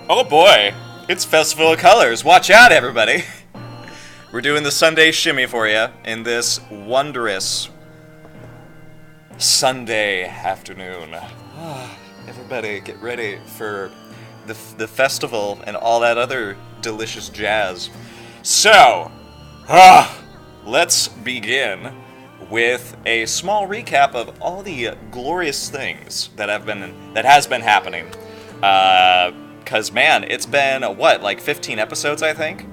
Oh boy, it's Festival of Colors. Watch out, everybody. We're doing the Sunday shimmy for you in this wondrous Sunday afternoon. Everybody, get ready for the festival and all that other delicious jazz. So, let's begin with a small recap of all the glorious things that has been happening. Cause man, it's been what, like 15 episodes, I think,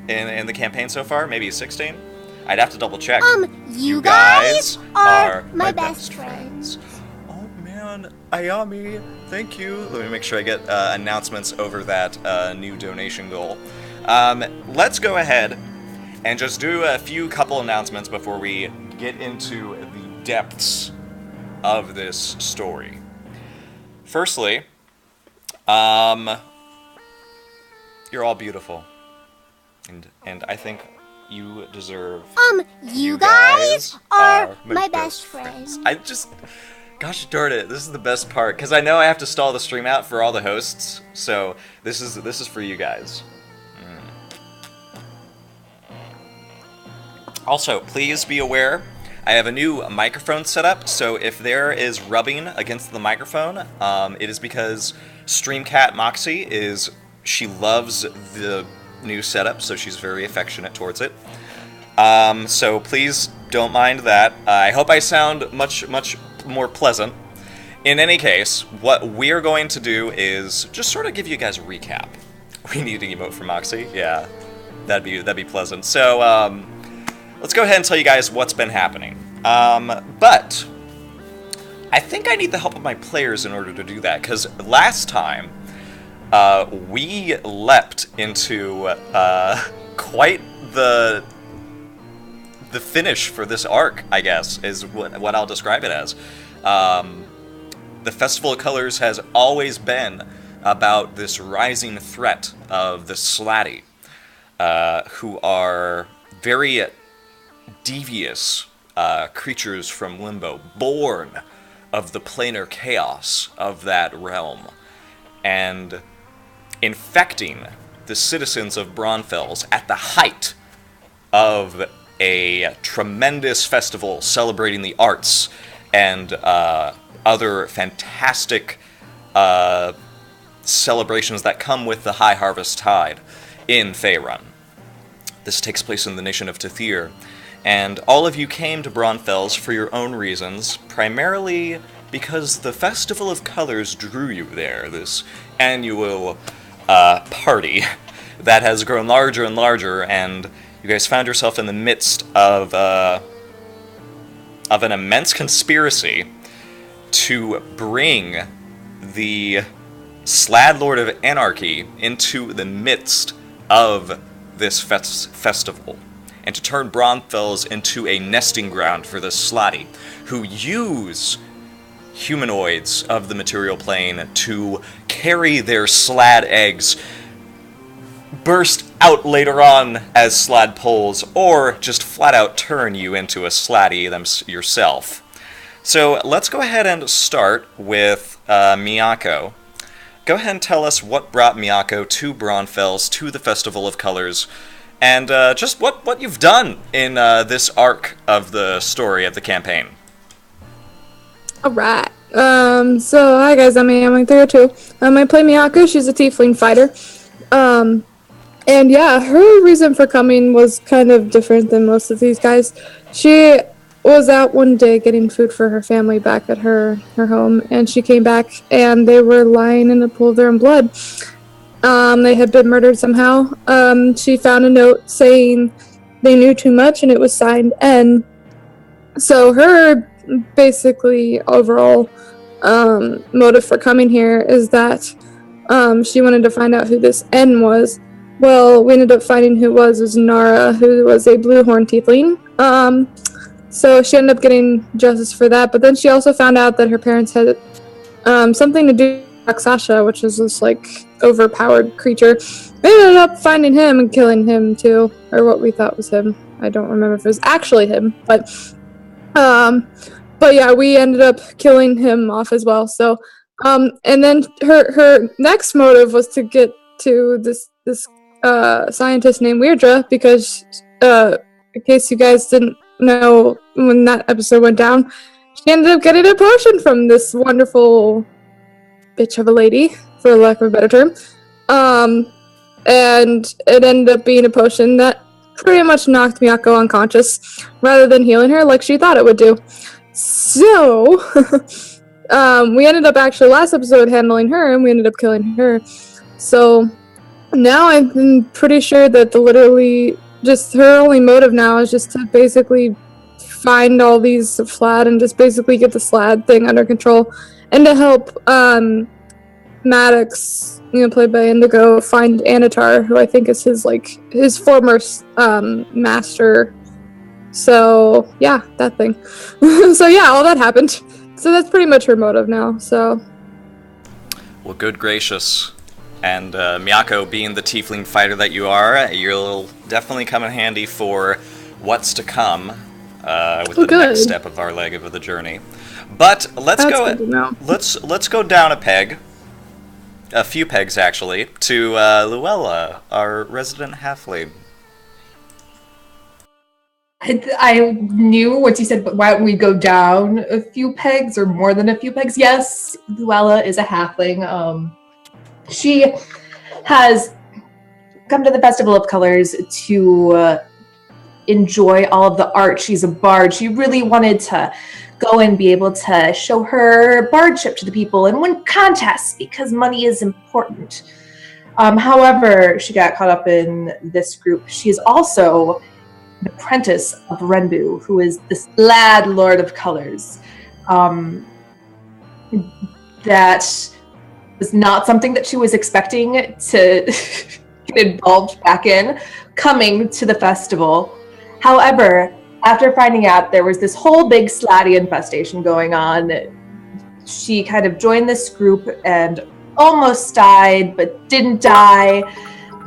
in the campaign so far, maybe 16. I'd have to double check. You guys are my best friends. Oh man, Ayami, thank you. Let me make sure I get announcements over that new donation goal. Let's go ahead and just do a couple announcements before we get into the depths of this story. Firstly, you're all beautiful, and I think you deserve. You guys are my best friends. Gosh darn it, this is the best part, because I know I have to stall the stream out for all the hosts, so this is for you guys. Also, please be aware, I have a new microphone set up, so if there is rubbing against the microphone, it is because Streamcat Moxie she loves the new setup, so she's very affectionate towards it. So please don't mind that. I hope I sound much more pleasant. In any case, what we're going to do is just sort of give you guys a recap. We need an emote for Moxie? Yeah, that'd be pleasant. So, let's go ahead and tell you guys what's been happening. But I think I need the help of my players in order to do that, because last time, we leapt into quite the finish for this arc, I guess, is what I'll describe it as. The Festival of Colors has always been about this rising threat of the Slaati, who are very devious creatures from Limbo, born of the planar chaos of that realm, and infecting the citizens of Braunfels at the height of a tremendous festival celebrating the arts and other fantastic celebrations that come with the High Harvest Tide in Faerun. This takes place in the nation of Tathir, and all of you came to Braunfels for your own reasons, primarily because the Festival of Colors drew you there, this annual party that has grown larger and larger, and you guys found yourself in the midst of an immense conspiracy to bring the Slad Lord of Anarchy into the midst of this festival, and to turn Braunfels into a nesting ground for the Slaati, who use humanoids of the material plane to carry their Slad eggs, burst out later on as Slad poles, or just flat out turn you into a Slaati yourself. So let's go ahead and start with Miyako. Go ahead and tell us what brought Miyako to Braunfels, to the Festival of Colors, and just what you've done in this arc of the story of the campaign. Alright. So hi guys, I'm Aming302. I play Miyako. She's a tiefling fighter. And yeah, her reason for coming was kind of different than most of these guys. She was out one day getting food for her family back at her home, and she came back and they were lying in a pool of their own blood. They had been murdered somehow. She found a note saying they knew too much, and it was signed N. So her basically overall motive for coming here is that she wanted to find out who this N was. Well, we ended up finding who it was Nara, who was a blue horn tiefling. So she ended up getting justice for that, but then she also found out that her parents had something to do with Raksasha, which is this like overpowered creature. We ended up finding him and killing him too, or what we thought was him. I don't remember if it was actually him, but yeah, we ended up killing him off as well. So, and then her next motive was to get to this scientist named Weirdra because in case you guys didn't know when that episode went down, she ended up getting a potion from this wonderful bitch of a lady, for lack of a better term. And it ended up being a potion that pretty much knocked Miyako unconscious rather than healing her like she thought it would do. So, we ended up actually last episode handling her and we ended up killing her. So, now I'm pretty sure that literally just her only motive now is just to basically find all these Slad and just basically get the Slad thing under control and to help Maddox, played by Indigo, find Anatar, who I think is his former master. So yeah, that thing. So yeah, all that happened. So that's pretty much her motive now. So. Well, good gracious. And Miyako, being the tiefling fighter that you are, you'll definitely come in handy for what's to come with the next step of our leg of the journey. But let's go down a few pegs actually, to Luella, our resident halfling. I knew what you said, but why don't we go down a few pegs or more than a few pegs? Yes, Luella is a halfling. She has come to the Festival of Colors to enjoy all of the art. She's a bard. She really wanted to go and be able to show her bardship to the people and win contests because money is important. However, she got caught up in this group. She is also an apprentice of Renbu, who is this lad Lord of Colors. That was not something that she was expecting to get involved back in, coming to the festival. However, after finding out there was this whole big Slatty infestation going on, she kind of joined this group and almost died, but didn't die.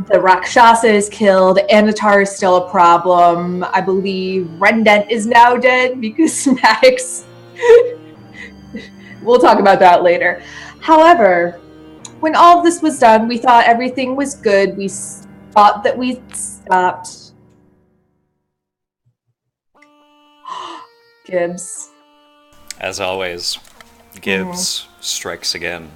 The Rakshasa is killed. Anatar is still a problem. I believe Rendent is now dead because Maddox... We'll talk about that later. However, when all of this was done, we thought everything was good. We thought that we stopped. Gibbs. As always, Gibbs strikes again.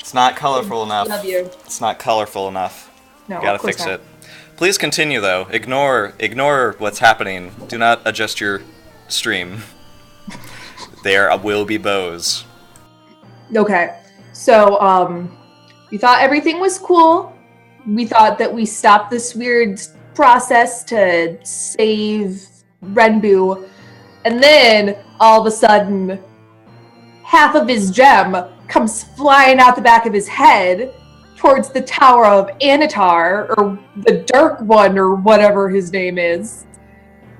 It's not colorful enough. Love you. It's not colorful enough. No, gotta fix it. Please continue, though. Ignore what's happening. Do not adjust your stream. There will be bows. Okay, so we thought everything was cool. We thought that we stopped this weird process to save Renbu, and then all of a sudden, half of his gem comes flying out the back of his head towards the Tower of Anatar, or the Dark One, or whatever his name is.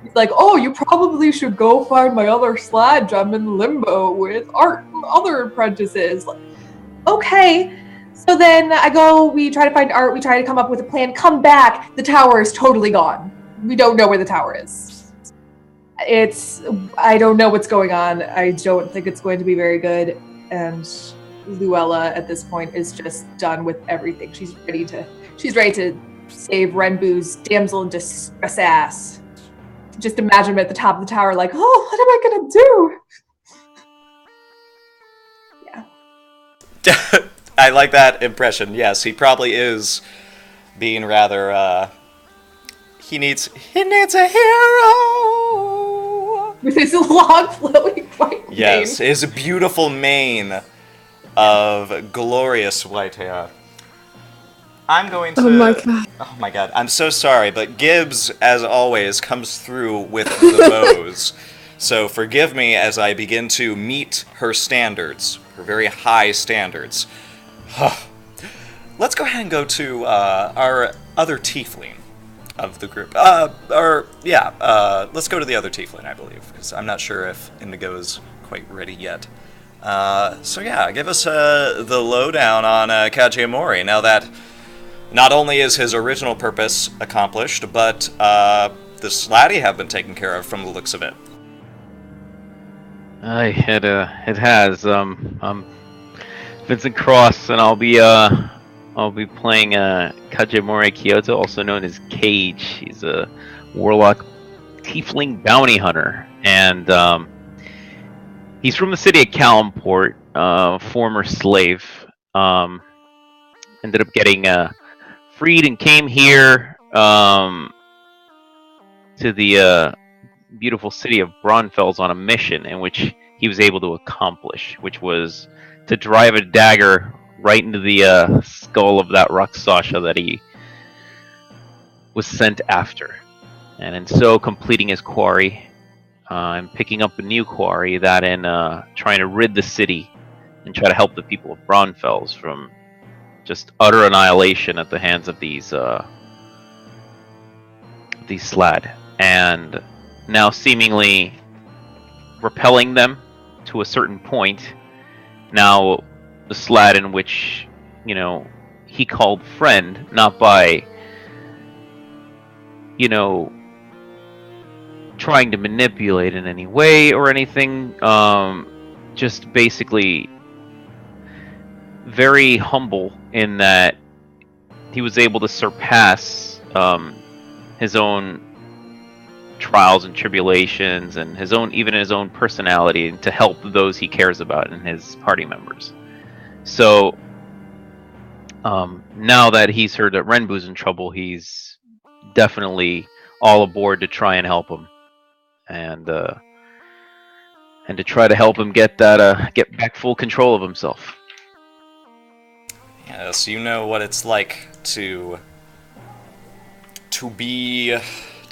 He's like, oh, you probably should go find my other Slad gem in Limbo with Art and other apprentices. Like, okay. So then we try to find Art, we try to come up with a plan, come back, the tower is totally gone. We don't know where the tower is. I don't know what's going on. I don't think it's going to be very good. And Luella at this point is just done with everything. She's ready to save Renbu's damsel in distress ass. Just imagine him at the top of the tower like, oh, what am I gonna do? Yeah. I like that impression. Yes, he probably is being rather, he needs a hero! With his long, flowing white mane. Yes, his beautiful mane of glorious white hair. I'm going to... Oh my god, I'm so sorry, but Gibbs, as always, comes through with the bows. So forgive me as I begin to meet her standards, her very high standards. Let's go ahead and go to our other tiefling of the group. Let's go to the other tiefling, I believe, because I'm not sure if Indigo is quite ready yet. Give us the lowdown on Kajimori, now that not only is his original purpose accomplished, but the Slatty have been taken care of from the looks of it. It has. Vincent Cross, and I'll be playing Kajimori Kyoto, also known as Cage. He's a warlock tiefling bounty hunter, and he's from the city of Kalimport, former slave. Ended up getting freed and came here to the beautiful city of Braunfels on a mission in which he was able to accomplish, which was to drive a dagger right into the skull of that Rakshasa that he was sent after. And in so completing his quarry, and picking up a new quarry, that in trying to rid the city and try to help the people of Braunfels from just utter annihilation at the hands of these Slad, and now seemingly repelling them to a certain point. Now the Slad in which, he called friend, not by, trying to manipulate in any way or anything, just basically very humble in that he was able to surpass his own trials and tribulations and even his own personality to help those he cares about and his party members. So now that he's heard that Renbu's in trouble, he's definitely all aboard to try and help him, and to try to help him get back full control of himself. Yes, you know what it's like to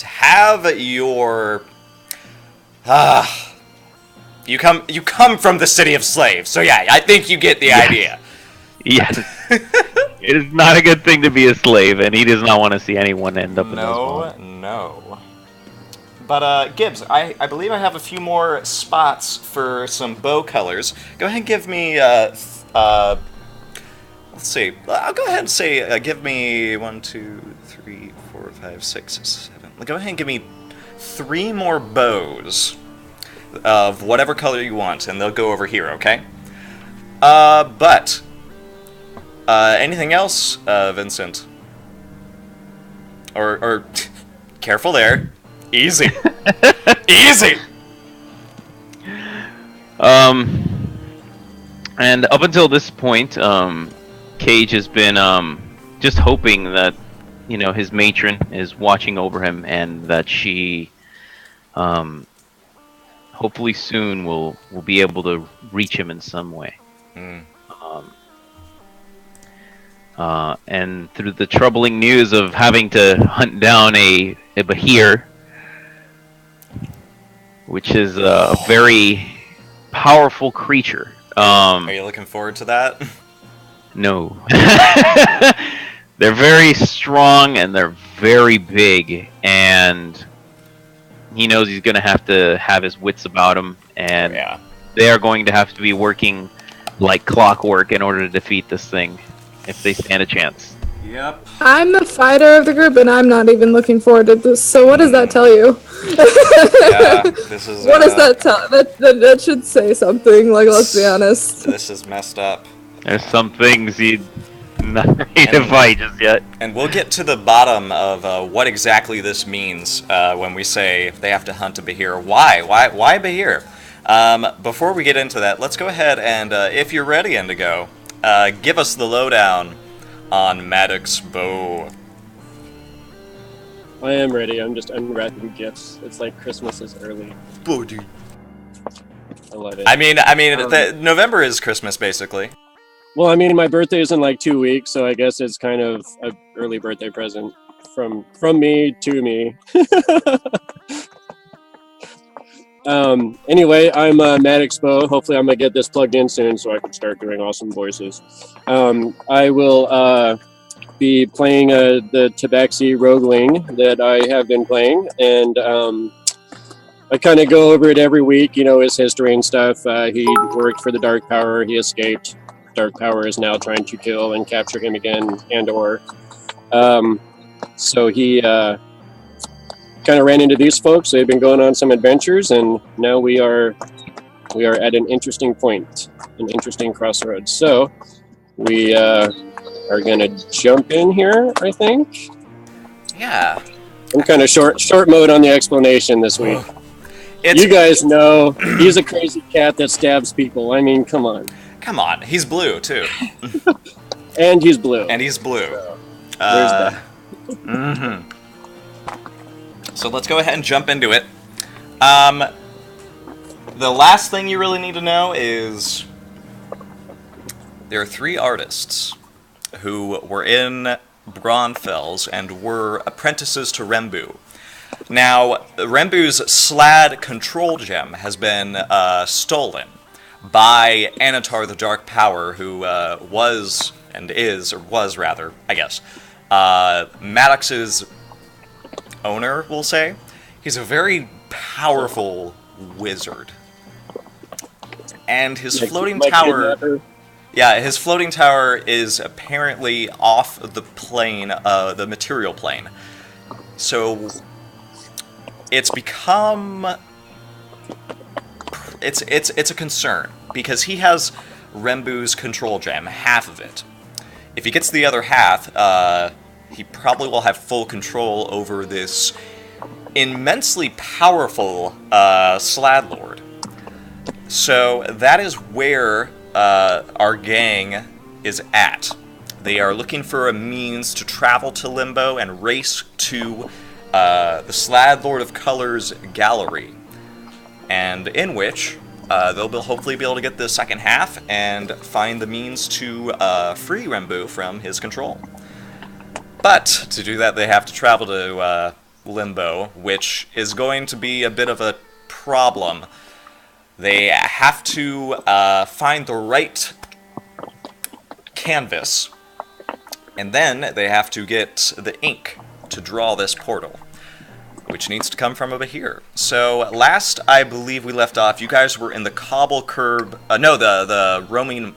have your you come from the city of slaves. So yeah, I think you get the idea. Yes. It is not a good thing to be a slave, and he does not want to see anyone end up in those bonds. No. But Gibbs, I believe I have a few more spots for some bow colors. Go ahead and give me let's see. I'll go ahead and say, give me 1, 2, 3, 4, 5, 6, 7. Go ahead and give me 3 more bows of whatever color you want, and they'll go over here, okay? But anything else, Vincent? Or careful there. Easy. Easy. And up until this point, Cage has been just hoping that his matron is watching over him, and that she hopefully soon will be able to reach him in some way. And through the troubling news of having to hunt down a Bahir, which is a very powerful creature. Are you looking forward to that? No. They're very strong and they're very big, and he knows he's going to have his wits about him, and they are going to have to be working like clockwork in order to defeat this thing if they stand a chance. Yep. I'm the fighter of the group, and I'm not even looking forward to this. So what does that tell you? Yeah, this is. What does that tell? That should say something. Like, let's be honest. This is messed up. There's some things you'd not ready to fight just yet. And we'll get to the bottom of what exactly this means when we say they have to hunt a Bahir. Why Bahir? Before we get into that, let's go ahead and, if you're ready, Indigo, give us the lowdown on Maddox's bow. I am ready. I'm just unwrapping gifts. It's like Christmas is early. Bow, dude. I love it. I mean, November is Christmas, basically. Well, I mean, my birthday is in like 2 weeks, so I guess it's kind of an early birthday present from me to me. Anyway, I'm Matt Expo. Hopefully I'm going to get this plugged in soon so I can start doing awesome voices. I will be playing the Tabaxi Rogueling that I have been playing, and I kind of go over it every week, his history and stuff. He worked for the Dark Power, he escaped. Dark Power is now trying to kill and capture him again, so he kind of ran into these folks. They've been going on some adventures, and now we are we are at an interesting point, an interesting crossroads. So we are going to jump in here, I think. Yeah. I'm kind of short mode on the explanation this week. You guys know he's a crazy cat that stabs people. I mean, come on. Come on. He's blue, too. And he's blue. And he's blue. So, there's that. Mm-hmm. So let's go ahead and jump into it. The last thing you really need to know is there are 3 artists who were in Braunfels and were apprentices to Rembu. Now, Rembu's Slad control gem has been stolen by Anatar the Dark Power, who was rather, I guess, Maddox's owner, we'll say. He's a very powerful wizard. And his floating tower... Yeah, his floating tower is apparently off the plane, the material plane. So it's become... It's a concern, because he has Rembu's control gem, half of it. If he gets the other half, he probably will have full control over this immensely powerful Slad Lord. So that is where our gang is at. They are looking for a means to travel to Limbo and race to the Slad Lord of Colors gallery, and in which they'll hopefully be able to get the second half and find the means to free Rembu from his control. But to do that, they have to travel to Limbo, which is going to be a bit of a problem. They have to find the right canvas, and then they have to get the ink to draw this portal, which needs to come from over here. So last I believe we left off, you guys were in the cobble curb. The roaming.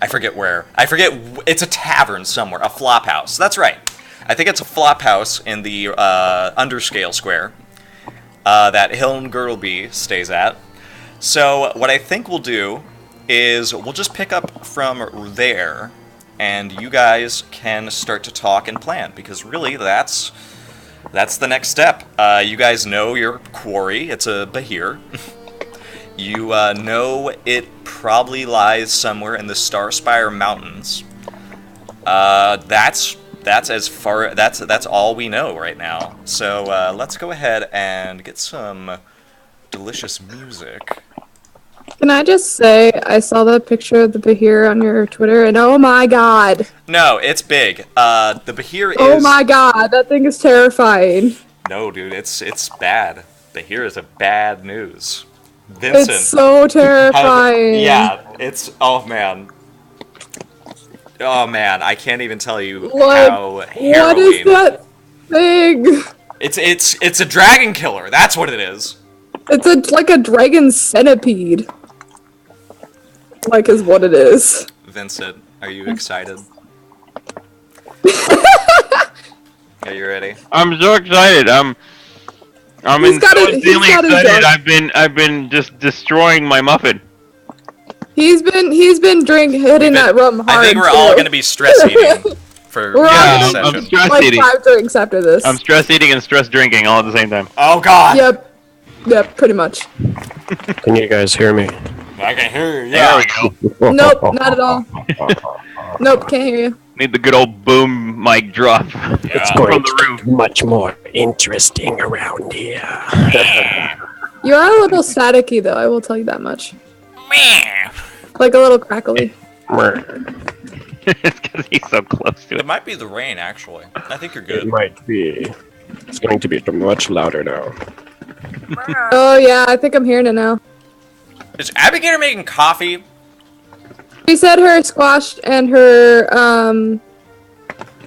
I forget where. It's a tavern somewhere, a flop house. That's right. I think it's a flop house in the Underscale Square that Hilm Girdleby stays at. So what I think we'll do is we'll just pick up from there, and you guys can start to talk and plan, because really that's the next step. You guys know your quarry. It's a Behir. You know it probably lies somewhere in the Starspire Mountains. That's as far. That's all we know right now. So let's go ahead and get some delicious music. Can I just say, I saw that picture of the Behir on your Twitter, and oh my god! No, it's big. The Behir is... Oh my god, that thing is terrifying. No, dude, it's bad. Behir is a bad news. Vincent. It's so terrifying. It's... Oh, man. Oh, man, I can't even tell you how harrowing... What is that thing? It's a dragon killer, that's what it is. It's like a dragon centipede. Like is what it is. Vincent, are you excited? Are you ready? I'm so excited. I'm insanely excited. I've been just destroying my muffin. He's been hitting that rum hard. I think we're all gonna be stress eating for I'm session. stress eating. 5 drinks after this. I'm stress eating and stress drinking all at the same time. Oh god. Yep, pretty much. Can you guys hear me? I can hear you. Yeah. There we go. Nope, not at all. Nope, can't hear you. Need the good old boom mic drop It's from going the to roof. be much more interesting around here. You are a little staticky though, I will tell you that much. Like a little crackly. It's because he's so close to It it. might be the rain, actually. I think you're It good. might be. It's going to be much louder now. Oh yeah, I think I'm hearing it now. Is Abigail making coffee? She said her squash and her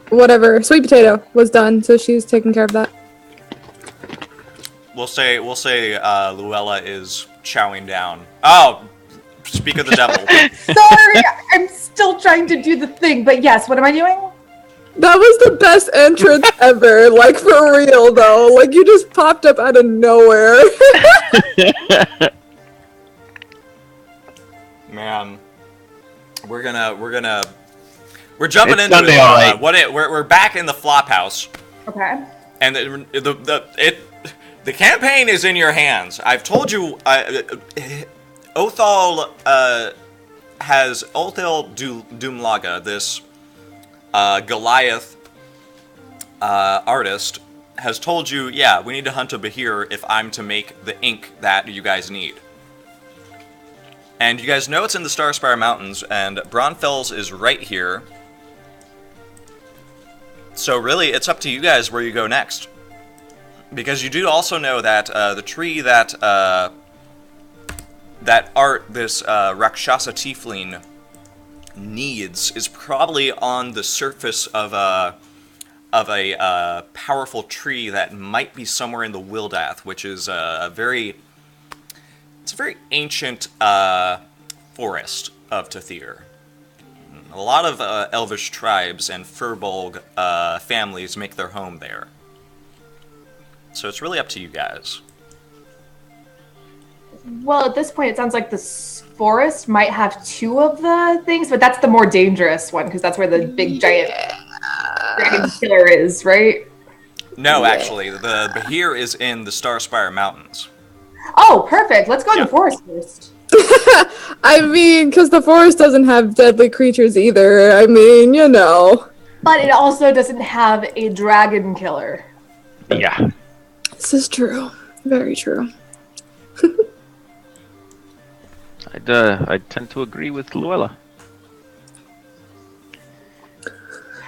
whatever, sweet potato was done, so she's taking care of that. We'll say Luella is chowing down. Oh, speak of the devil. Sorry, I'm still trying to do the thing, but yes, what am I doing? That was the best entrance ever, like for real though. Like you just popped up out of nowhere. man. We're jumping It's into Sunday, it. all right. We're back in the flop house, Okay. and the campaign is in your hands. I've told you. Othal has Othal Doomlaga, this Goliath artist, has told you, yeah, we need to hunt a Behir if I'm to make the ink that you guys need. And you guys know it's in the Starspire Mountains, and Bronfels is right here. So really, it's up to you guys where you go next. Because you do also know that the tree that this Rakshasa Tiefling needs is probably on the surface of a powerful tree that might be somewhere in the Wildath, which is a very ancient forest of Tathir. A lot of Elvish tribes and Furbolg families make their home there. So it's really up to you guys. Well, at this point, it sounds like this forest might have two of the things, but that's the more dangerous one because that's where the big giant dragon killer is, right? No, actually, the Behir is in the Starspire Mountains. Oh, perfect. Let's go to the forest first. I mean, because the forest doesn't have deadly creatures either. I mean, you know. But it also doesn't have a dragon killer. Yeah. This is true. Very true. I tend to agree with Luella.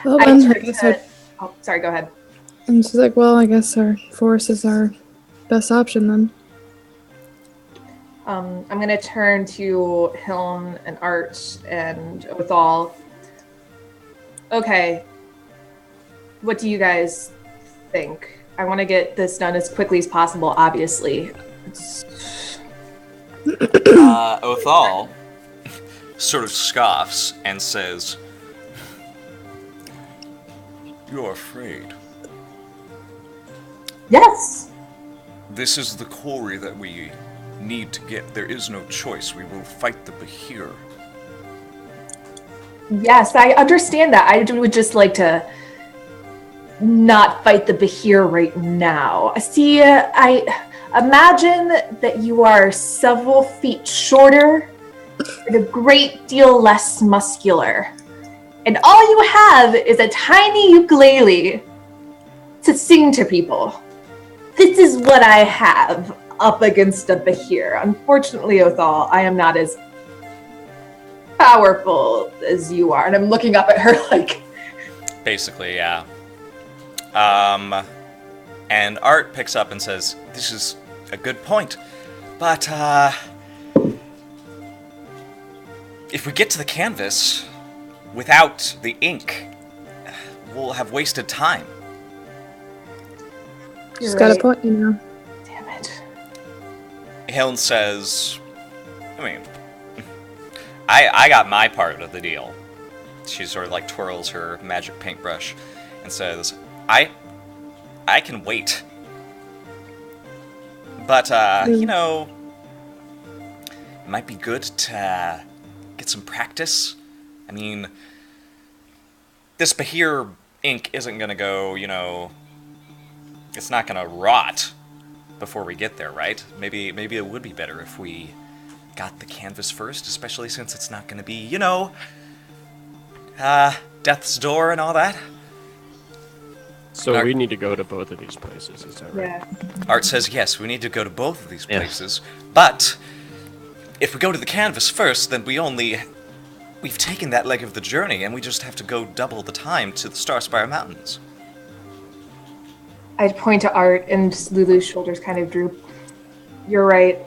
Well, I then, I turned guess to... Oh, sorry, go ahead. and she's like, well, I guess our forest is our best option then. I'm going to turn to Hiln and Art and Othal. Okay. What do you guys think? I want to get this done as quickly as possible, obviously. Othal sort of scoffs and says, "You're afraid. Yes! This is the quarry that we need to get. There is no choice. We will fight the Behir." Yes, I understand that. I would just like to not fight the Behir right now. See, I imagine that you are several feet shorter and a great deal less muscular. And all you have is a tiny ukulele to sing to people. This is what I have up against a Behir. Unfortunately, Othal, I am not as powerful as you are. And I'm looking up at her like... Basically, yeah. And Art picks up and says, "This is a good point, but, if we get to the canvas without the ink, we'll have wasted time." She's got a point, you know. Damn it. Hiln says, I mean, I got my part of the deal. She sort of like twirls her magic paintbrush and says, I can wait. But, you know, it might be good to get some practice. I mean, this Behir ink isn't gonna go, you know, it's not gonna rot before we get there, right? Maybe it would be better if we got the canvas first, especially since it's not gonna be, you know, death's door and all that. So we need to go to both of these places, is that right? Yeah. Art says, yes, we need to go to both of these places, but if we go to the canvas first, then we've taken that leg of the journey, and we just have to go double the time to the Starspire Mountains. I'd point to Art, and Lulu's shoulders kind of droop. You're right.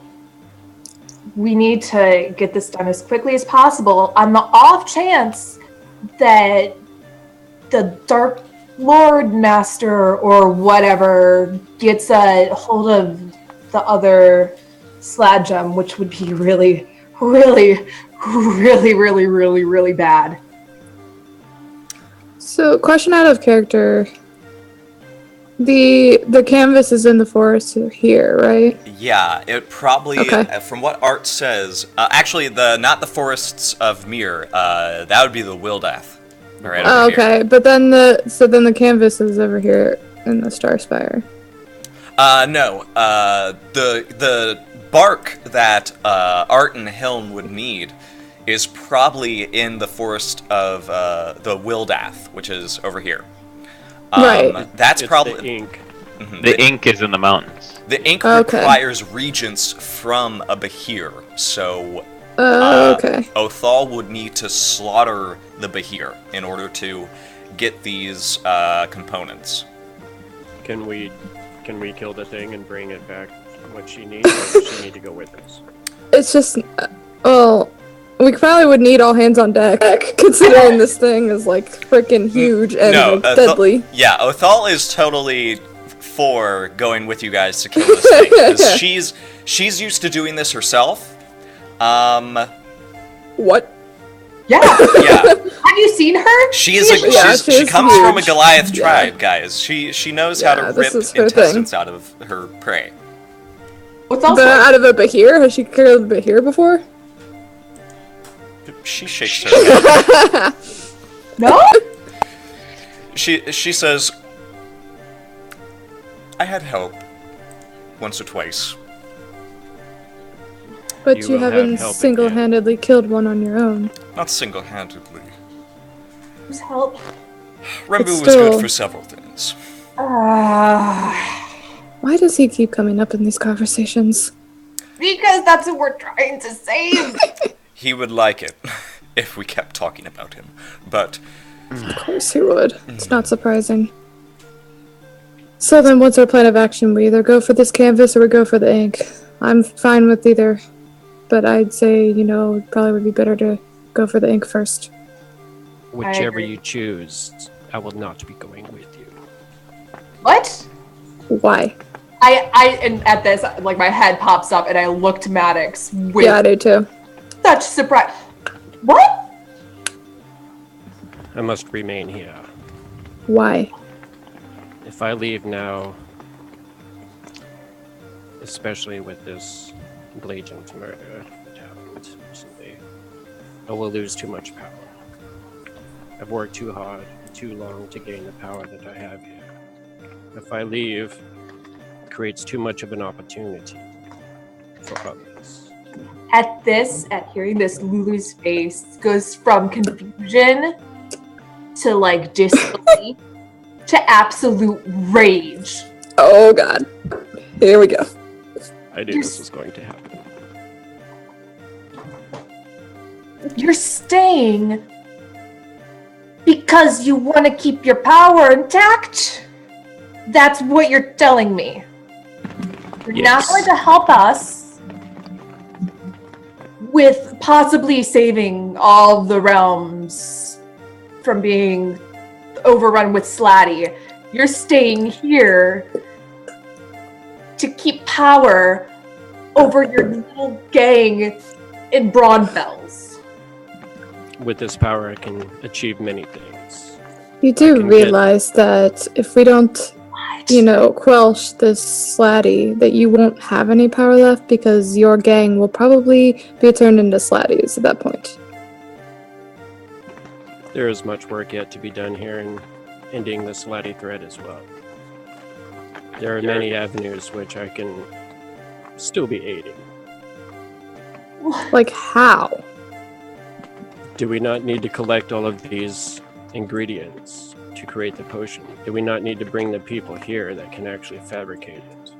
We need to get this done as quickly as possible on the off chance that the Dark Lord Master or whatever gets a hold of the other Sladgem, which would be really, really, really, really, really, really bad. So, question out of character. The canvas is in the forest here, right? Yeah, it probably, Okay. from what Art says, actually, not the forests of Mir, that would be the Wildath. Right Oh, over here. okay, but then the canvas is over here in the Star Spire. No, the bark that Art and Hiln would need is probably in the forest of the Wildath, which is over here. Right. That's It's probably the ink. The ink is in the mountains. the ink Okay. requires regents from a Behir, so Okay. Othal would need to slaughter the Behir in order to get these components. Can we kill the thing and bring it back what she needs, or does she need to go with us? It's just, well, we probably would need all hands on deck, considering this thing is like freaking huge and No, like, deadly. Yeah, Othal is totally for going with you guys to kill this thing, 'cause she's used to doing this herself. What? Yeah. Yeah, Have you seen her? she is Yeah, she she's comes from a huge. Goliath Yeah. tribe, guys. She knows how Yeah, to this rip is her intestines thing. out of her prey. What's also But out of a Bahir? Has she killed a Bahir before? She shakes her head. no? She says, "I had help once or twice." But You you will have haven't help single-handedly killed one on your own. Not single-handedly. Who's help? Rembu was still- good for several things. Why does he keep coming up in these conversations? Because that's what we're trying to save. He would like it if we kept talking about him, but Of course he would. It's not surprising. So then what's our plan of action? We either go for this canvas or we go for the ink. I'm fine with either. But I'd say, it probably would be better to go for the ink first. Whichever agree. you choose, I will not be going with you. What? Why? And at this, like, my head pops up and I look to Maddox with Yeah, I do too. such surprise. What? I must remain here. Why? If I leave now, especially with this blatant murder that happened recently, I will lose too much power. I've worked too hard and too long to gain the power that I have here. If I leave, it creates too much of an opportunity for others. At hearing this, Lulu's face goes from confusion to like disbelief to absolute rage. Oh god. Here we go. I knew this was going to happen. You're staying because you want to keep your power intact? That's what you're telling me. You're not Yes. going to help us with possibly saving all the realms from being overrun with Slatty. You're staying here to keep power over your little gang in Braunfels. With this power, I can achieve many things. You do can realize that if we don't, quelch this Slatty, that you won't have any power left because your gang will probably be turned into Slatties at that point. There is much work yet to be done here in ending the Slatty threat as well. There are many avenues which I can still be aiding. Like how? Do we not need to collect all of these ingredients to create the potion? Do we not need to bring the people here that can actually fabricate it?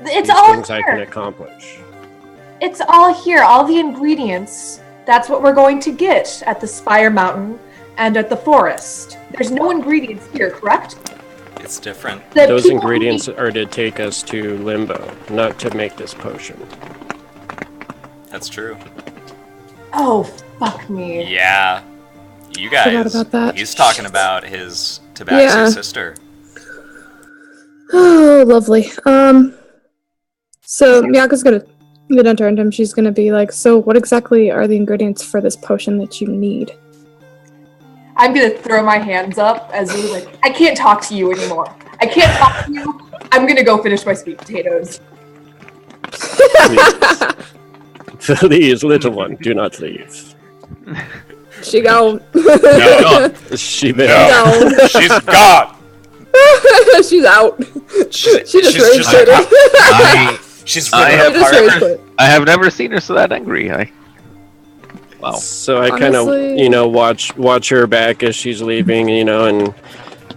It's These all things I can here. accomplish. It's all here. All the ingredients. That's what we're going to get at the Spire Mountain and at the forest. There's no ingredients here, correct? it's different. The Those people ingredients who are to take us to Limbo, not to make this potion. That's true. need- Oh, fuck me. Yeah. You Forgot guys. about that. He's talking about his Tabaxi Yeah. sister. Oh, lovely. So Miyaka's gonna turn to him. She's gonna be like, so what exactly are the ingredients for this potion that you need? I'm gonna throw my hands up as we like, I can't talk to you anymore. I can't stop you. I'm gonna go finish my sweet potatoes. Please, little one, do not leave. She gone. No, She Gone. she's gone. She's out. She just she's rage just quit. She's I ripping have She just rage apart. quit. I have never seen her so that angry. Wow. So I kind of, Honestly- watch her back as she's leaving, and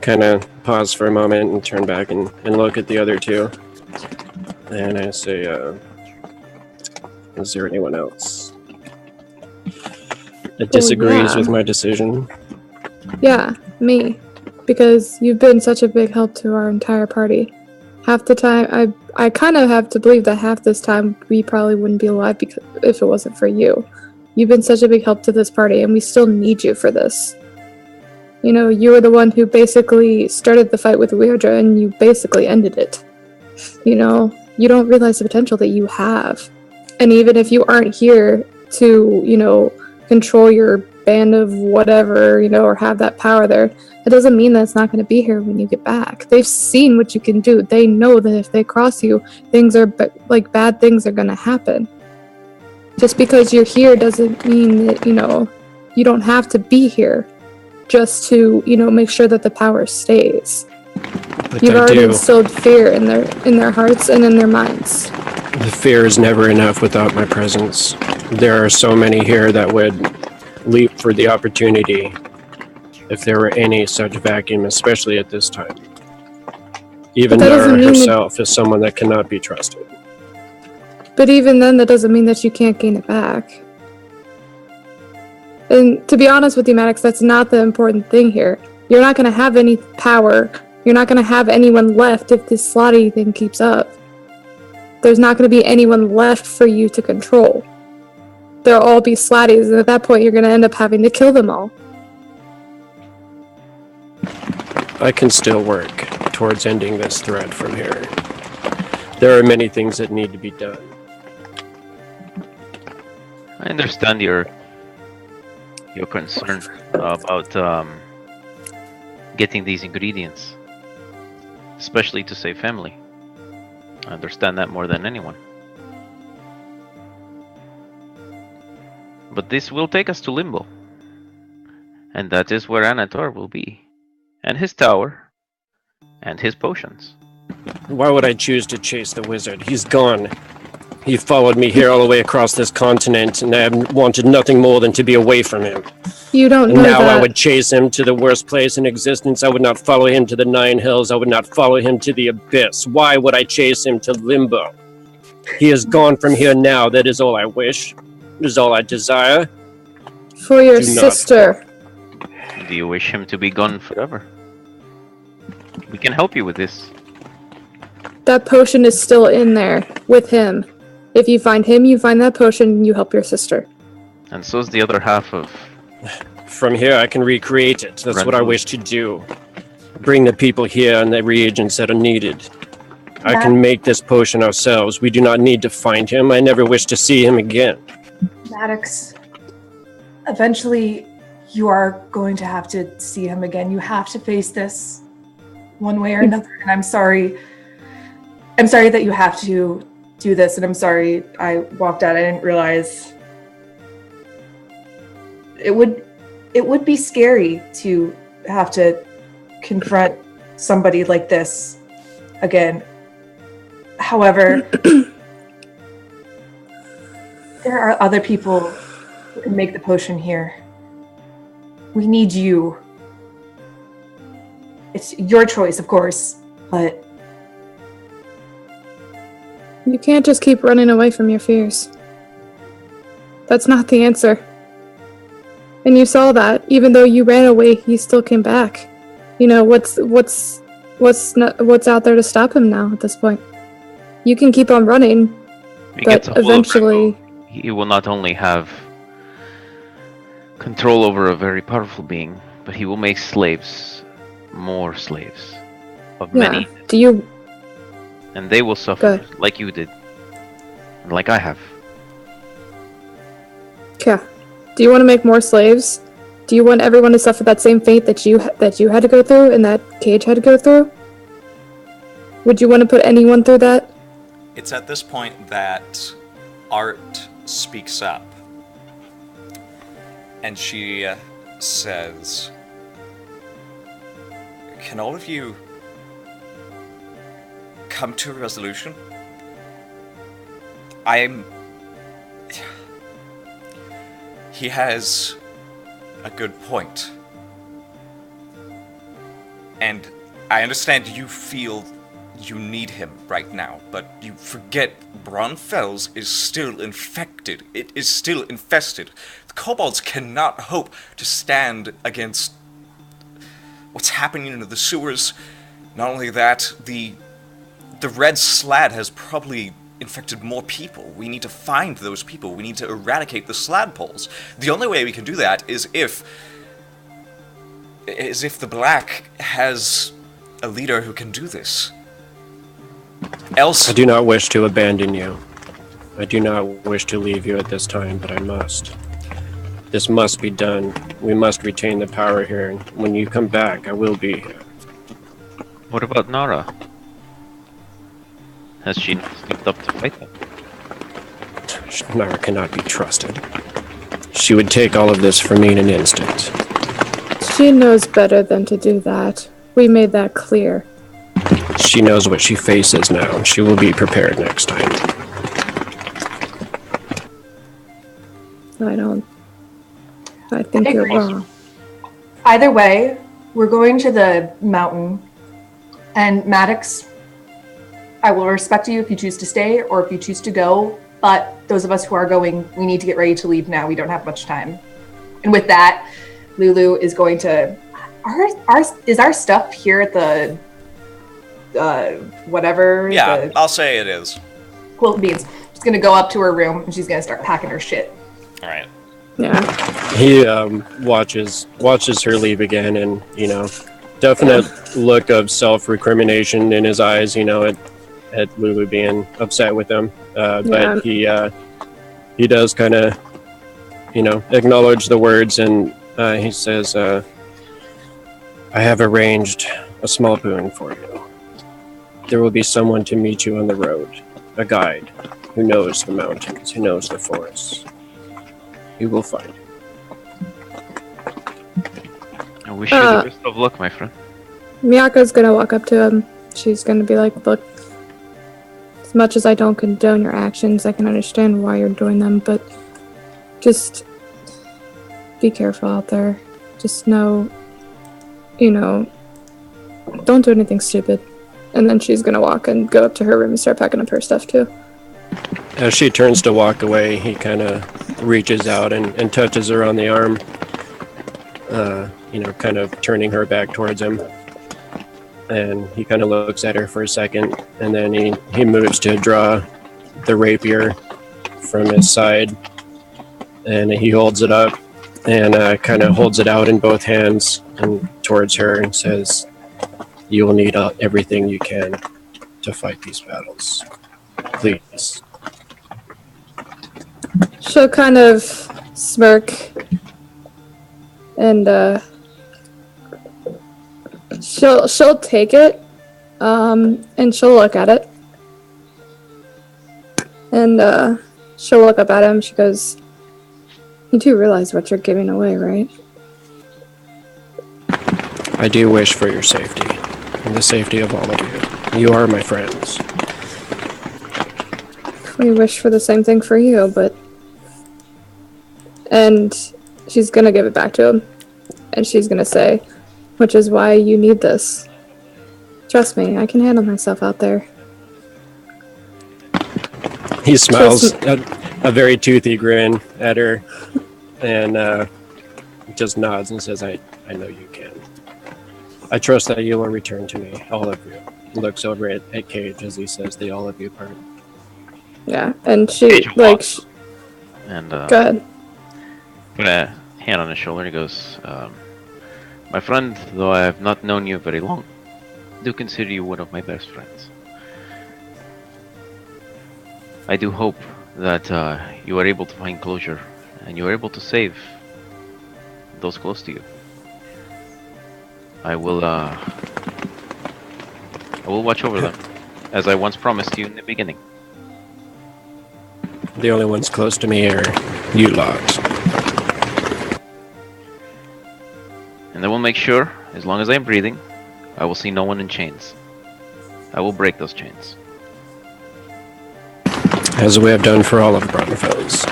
kind of pause for a moment and turn back and look at the other two. And I say, is there anyone else that disagrees yeah. with my decision? Yeah, me. Because you've been such a big help to our entire party. Half the time, I kind of have to believe that half this time we probably wouldn't be alive because if it wasn't for you. You've been such a big help to this party, and we still need you for this. You were the one who basically started the fight with Weirdra, and you basically ended it. You don't realize the potential that you have. And even if you aren't here to, control your band of whatever, or have that power there, it doesn't mean that it's not going to be here when you get back. They've seen what you can do. They know that if they cross you, things are bad things are going to happen. Just because you're here doesn't mean that, you don't have to be here just to, make sure that the power stays. But You've I already do. instilled fear in their hearts and in their minds. The fear is never enough without my presence. There are so many here that would leap for the opportunity if there were any such vacuum, especially at this time. Even But that doesn't Nara mean that- herself is someone that cannot be trusted. But even then, that doesn't mean that you can't gain it back. And to be honest with you, Maddox, that's not the important thing here. You're not going to have any power. You're not going to have anyone left if this slotty thing keeps up. There's not going to be anyone left for you to control. They'll all be slatties, and at that point, you're going to end up having to kill them all. I can still work towards ending this threat from here. There are many things that need to be done. I understand your concern about getting these ingredients, especially to save family. I understand that more than anyone. But this will take us to Limbo, and that is where Anatar will be, and his tower, and his potions. Why would I choose to chase the wizard? He's gone. He followed me here all the way across this continent, and I have wanted nothing more than to be away from him. You don't And know now that. I would chase him to the worst place in existence. I would not follow him to the Nine Hills. I would not follow him to the Abyss. Why would I chase him to Limbo? He is gone from here now. That is all I wish. That is all I desire. For your Do not. sister. Do you wish him to be gone forever? We can help you with this. That potion is still in there with him. If you find him, you find that potion, and you help your sister. And so's the other half of... From here, I can recreate it. That's what I Rental. wish to do. Bring the people here and the reagents that are needed. I can make this potion ourselves. We do not need to find him. I never wish to see him again. Maddox, eventually you are going to have to see him again. You have to face this one way or another. And I'm sorry. I'm sorry that you have to do this. And I'm sorry I walked out. I didn't realize it would be scary to have to confront somebody like this again. However, there are other people who can make the potion here. We need you. It's your choice, of course, but You can't just keep running away from your fears. That's not the answer. And you saw that. Even though you ran away, he still came back. What's out there to stop him now at this point? You can keep on running, He but gets a hold of eventually... he will not only have control over a very powerful being, but he will make slaves, more slaves, of many, Do you... and they will Go suffer ahead. like you did, and like I have. Yeah. Do you want to make more slaves? Do you want everyone to suffer that same fate that you had to go through and that Cage had to go through? Would you want to put anyone through that? It's at this point that Art speaks up. And she says, "Can all of you come to a resolution? He has a good point. And I understand you feel you need him right now, but you forget Braunfels is still infected. It is still infested. The kobolds cannot hope to stand against what's happening in the sewers. Not only that, the red slad has probably infected more people. We need to find those people. We need to eradicate the slad poles. The only way we can do that is if the Black has a leader who can do this. Else, I do not wish to abandon you. I do not wish to leave you at this time, but I must. This must be done. We must retain the power here, and when you come back, I will be here. What about Nara? Has she sneaked up to fight them? Nara cannot be trusted. She would take all of this from me in an instant. She knows better than to do that. We made that clear. She knows what she faces now. She will be prepared next time. I think you're wrong. Either way, we're going to the mountain. And Maddox, I will respect you if you choose to stay or if you choose to go. But those of us who are going, we need to get ready to leave now. We don't have much time. And with that, Lulu is going to... Is our stuff here at the... whatever? yeah, I'll say it is. Quilt Beans. She's going to go up to her room and she's going to start packing her shit. Alright. Yeah. He watches her leave again, and definite look of self-recrimination in his eyes. At Lulu being upset with him, but he does kind of acknowledge the words, and he says, "I have arranged a small boon for you. There will be someone to meet you on the road, a guide who knows the mountains, who knows the forests. You will find him." I wish you the best of luck, my friend. Miyako's gonna walk up to him. She's gonna be like, "Look, as much as I don't condone your actions, I can understand why you're doing them, but just be careful out there. Just know, don't do anything stupid." And then she's gonna walk and go up to her room and start packing up her stuff too. As she turns to walk away, he kind of reaches out and touches her on the arm, kind of turning her back towards him. And he kind of looks at her for a second, and then he moves to draw the rapier from his side, and he holds it up and kind of holds it out in both hands and towards her and says, "You will need everything you can to fight these battles. Please." She'll kind of smirk and she'll take it and she'll look at it and she'll look up at him. She goes, "You do realize what you're giving away, right?" "I do wish for your safety and the safety of all of you. You are my friends." We wish for the same thing for you, but... And she's gonna give it back to him. And she's gonna say, "Which is why you need this. Trust me, I can handle myself out there." He smiles a very toothy grin at her and just nods and says, I know you can. I trust that you will return to me, all of you." He looks over at Cage as he says the all of you part. Yeah, and she, Cage like... walks. And, Go ahead. put a hand on his shoulder and he goes, "My friend, though I have not known you very long, I do consider you one of my best friends. I do hope that you are able to find closure and you are able to save those close to you. I will watch over them." as I once promised you in the beginning. The only ones close to me are you lot. And I will make sure, as long as I am breathing, I will see no one in chains. I will break those chains. As we have done for all of Braunfels.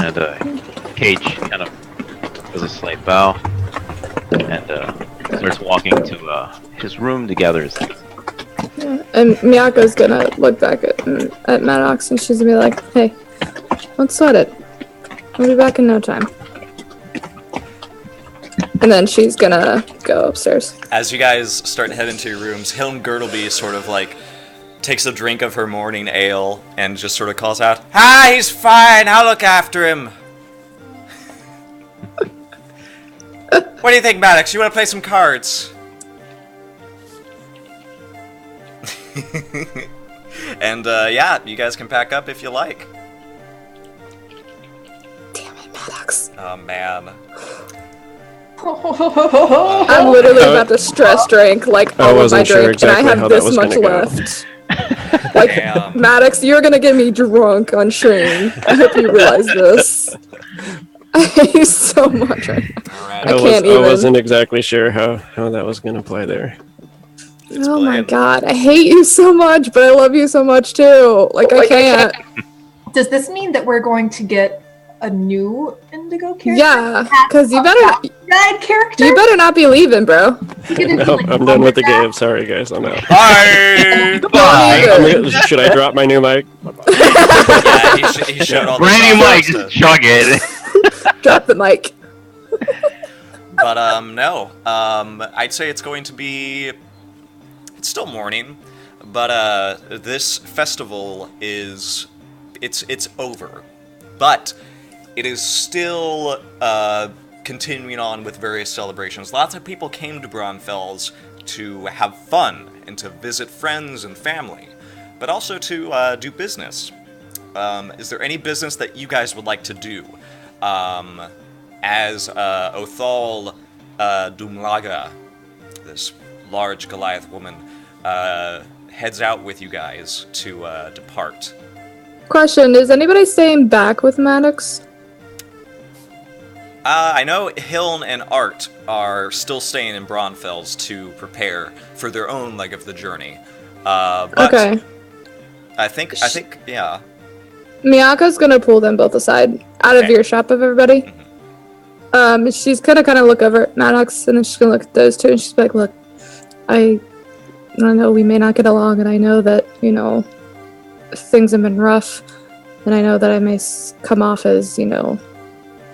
And Cage kind of does a slight bow and starts walking to his room to gather his things. Yeah. And Miyako's gonna look back at Maddox and she's gonna be like, hey, don't sweat it. We'll be back in no time. And then she's gonna go upstairs. As you guys start to head into your rooms, Hilm Girdleby sort of like takes a drink of her morning ale and just sort of calls out, "Ah, he's fine. I'll look after him." What do you think, Maddox? You want to play some cards? And yeah, you guys can pack up if you like. Damn it, Maddox. Oh man. I'm literally about to stress drink like all of my drink, and I have this much left. Like, Damn. Maddox, you're gonna get me drunk on Shane. I hope you realize this. I hate you so much right now. Alright. I can't even. I wasn't exactly sure how that was going to play there. Oh my playing. god, I hate you so much, but I love you so much too. Like, I can't. Does this mean that we're going to get a new Indigo character? Yeah, because you better Red character? you better not be leaving, bro. No, I'm done with the game. Sorry, guys. I'm out. Bye. Bye. Should I drop my new mic? Yeah, he showed all the Brand new mic, stuff. just chug it. Drop the mic. But no. I'd say it's going to be. It's still morning, but this festival is. It's over, but it is still continuing on with various celebrations. Lots of people came to Braunfels to have fun and to visit friends and family, but also to do business. Is there any business that you guys would like to do? As Othal Dumlaga, this large Goliath woman, heads out with you guys to depart. Question, is anybody staying back with Maddox? I know Hiln and Art are still staying in Braunfels to prepare for their own leg of the journey. But Okay. I think, yeah. Miyako's gonna pull them both aside, out of Okay. earshot of everybody. She's gonna kind of look over at Maddox, and then she's gonna look at those two, and she's like, look, I know we may not get along, and I know that, you know, things have been rough, and I know that I may come off as, you know,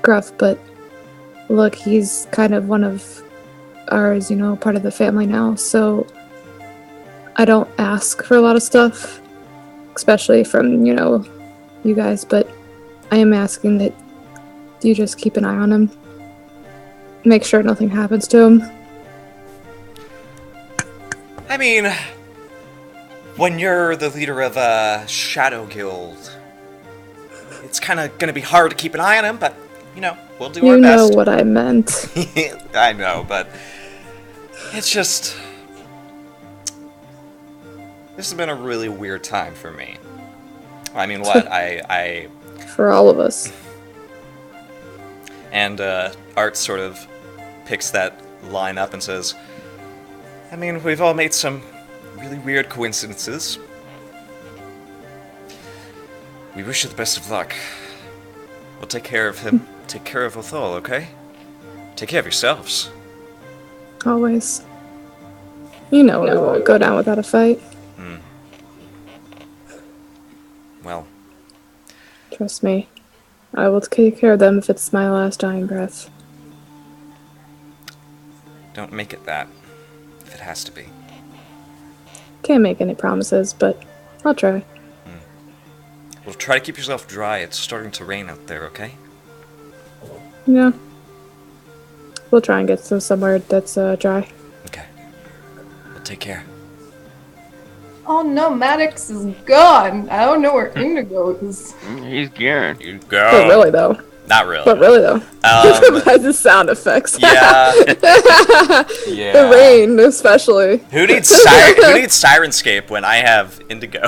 gruff, but look, he's kind of one of ours, you know, part of the family now, so I don't ask for a lot of stuff, especially from, you know, you guys, but I am asking that you just keep an eye on him. Make sure nothing happens to him. I mean, when you're the leader of a Shadow Guild, it's kind of going to be hard to keep an eye on him, but, you know, we'll do our You know best. what I meant. I know, but it's just... This has been a really weird time for me. I mean, what? I For all of us. And Art sort of picks that line up and says, I mean, we've all made some really weird coincidences. We wish you the best of luck. We'll take care of him. Take care of Othal, okay? Take care of yourselves. Always. You know we won't go down without a fight. Well, Trust me. I will take care of them if it's my last dying breath. don't make it that. If it has to be. Can't make any promises, but I'll try. Well, try to keep yourself dry. It's starting to rain out there, okay? Yeah. We'll try and get to somewhere that's dry. Okay. Well, take care. Oh no, Maddox is gone. I don't know where Indigo is. He's Garen. You go. Oh, really, though? Not really. But really though, provides the sound effects. Yeah. The rain, especially. Who needs Sirenscape when I have Indigo?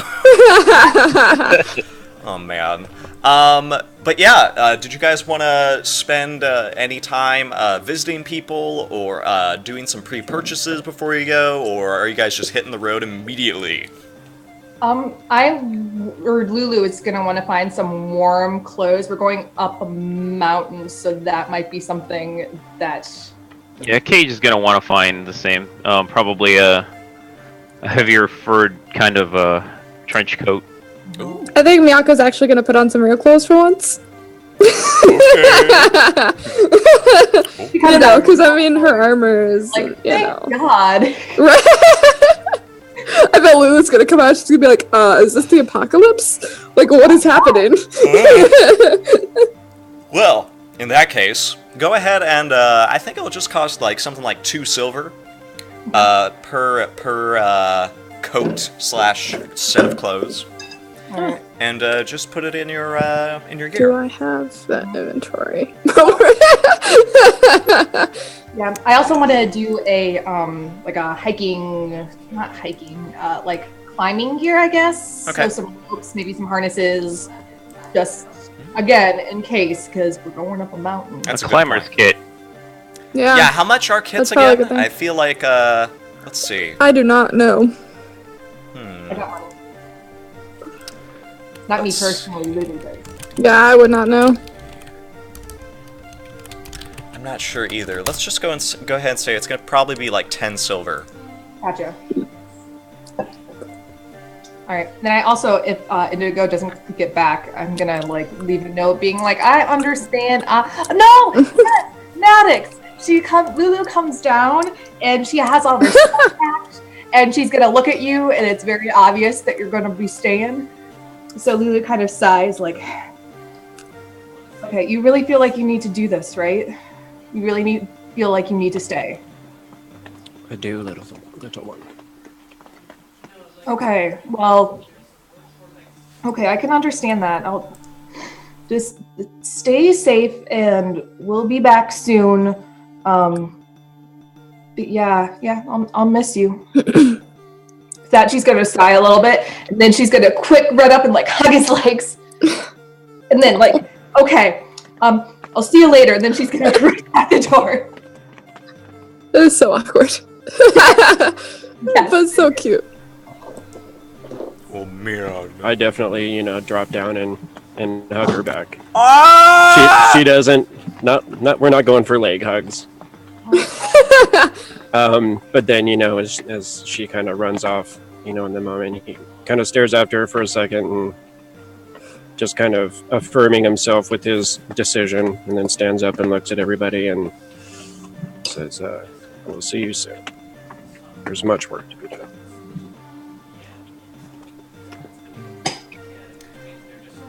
Oh man. But yeah, did you guys want to spend any time visiting people or doing some pre-purchases before you go, or are you guys just hitting the road immediately? Lulu is gonna want to find some warm clothes. We're going up a mountain, so that might be something that. Yeah, Cage is gonna want to find the same. Probably a heavier furred kind of trench coat. Ooh. I think Miyako's actually gonna put on some real clothes for once. You know, because I mean, her armor is, Like, you know. thank God. Right? I bet Lulu's gonna come out. She's gonna be like, is this the apocalypse? Like, what is happening? Well, in that case, go ahead and I think it'll just cost like something like 2 silver per coat / set of clothes, Alright. and just put it in your Do gear. I have that inventory? Yeah, I also want to do a like a hiking, not hiking, like climbing gear, I guess. Okay. So some ropes, maybe some harnesses, just again in case, because we're going up a mountain. That's a A good climber's point. kit. Yeah. Yeah, how much are kits That's probably a good again? thing. I feel like let's see. I do not know. I got one. Not me personally, Lulu does. Yeah, I would not know. I'm not sure either. Let's just go ahead and say it's gonna probably be like 10 silver. Gotcha. Alright, then I also, if Indigo doesn't get back, I'm gonna like leave a note being like, I understand, no! Maddox! Lulu comes down, and she has all her stuff packed, and she's gonna look at you, and it's very obvious that you're gonna be staying. So Lulu kind of sighs like, okay, you really feel like you need to do this, right? You really feel like you need to stay. I do, little one. Okay, well, okay, I can understand that. I'll just stay safe, and we'll be back soon. But yeah, I'll miss you. That she's gonna sigh a little bit, and then she's gonna quick run up and like hug his legs, and then like, okay, I'll see you later. And then she's gonna run out the door. It is so awkward. But so cute. Oh man. I definitely, drop down and hug her back. Ah! She doesn't. We're not going for leg hugs. But then, as she kind of runs off, in the moment, he kind of stares after her for a second and just kind of affirming himself with his decision, and then stands up and looks at everybody and says, we'll see you soon. There's much work to be done.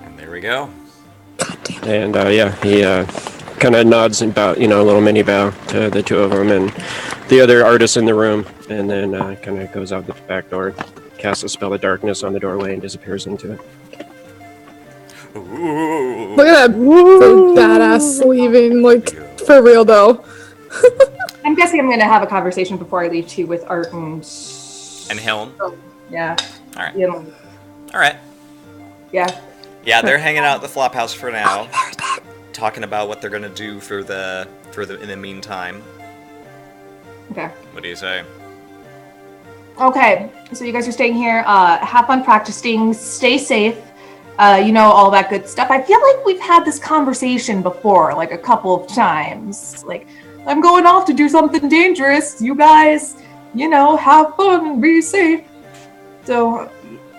And there we go. And he kind of nods and bow, a little mini bow to the two of them and the other artists in the room, and then kind of goes out the back door, casts a spell of darkness on the doorway, and disappears into it. Ooh. Look at that badass leaving, like, for real though. I'm guessing I'm gonna have a conversation before I leave too with Art and Helm. yeah. All right. Yeah. All right. Yeah. Yeah, they're hanging out at the Flophouse for now, talking about what they're gonna do in the meantime. Okay. What do you say? Okay. So you guys are staying here. Have fun practicing. Stay safe. All that good stuff. I feel like we've had this conversation before, like a couple of times. Like, I'm going off to do something dangerous. You guys, have fun and be safe. So,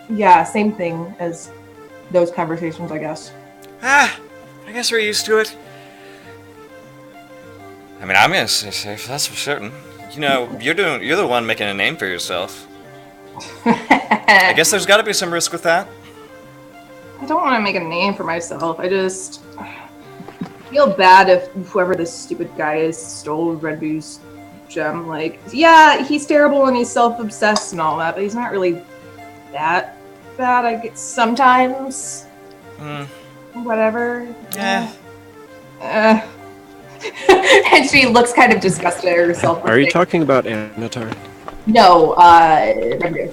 yeah, same thing as those conversations, I guess. I guess we're used to it. I mean, I'm gonna stay safe, that's for certain. You're the one making a name for yourself. I guess there's gotta be some risk with that. I don't want to make a name for myself. I just feel bad if whoever this stupid guy is stole Renbu's gem. Like, yeah, he's terrible and he's self-obsessed and all that, but he's not really that bad. I guess sometimes. Whatever. Yeah. And she looks kind of disgusted at herself. Are you talking about Anatar? No, Renbu.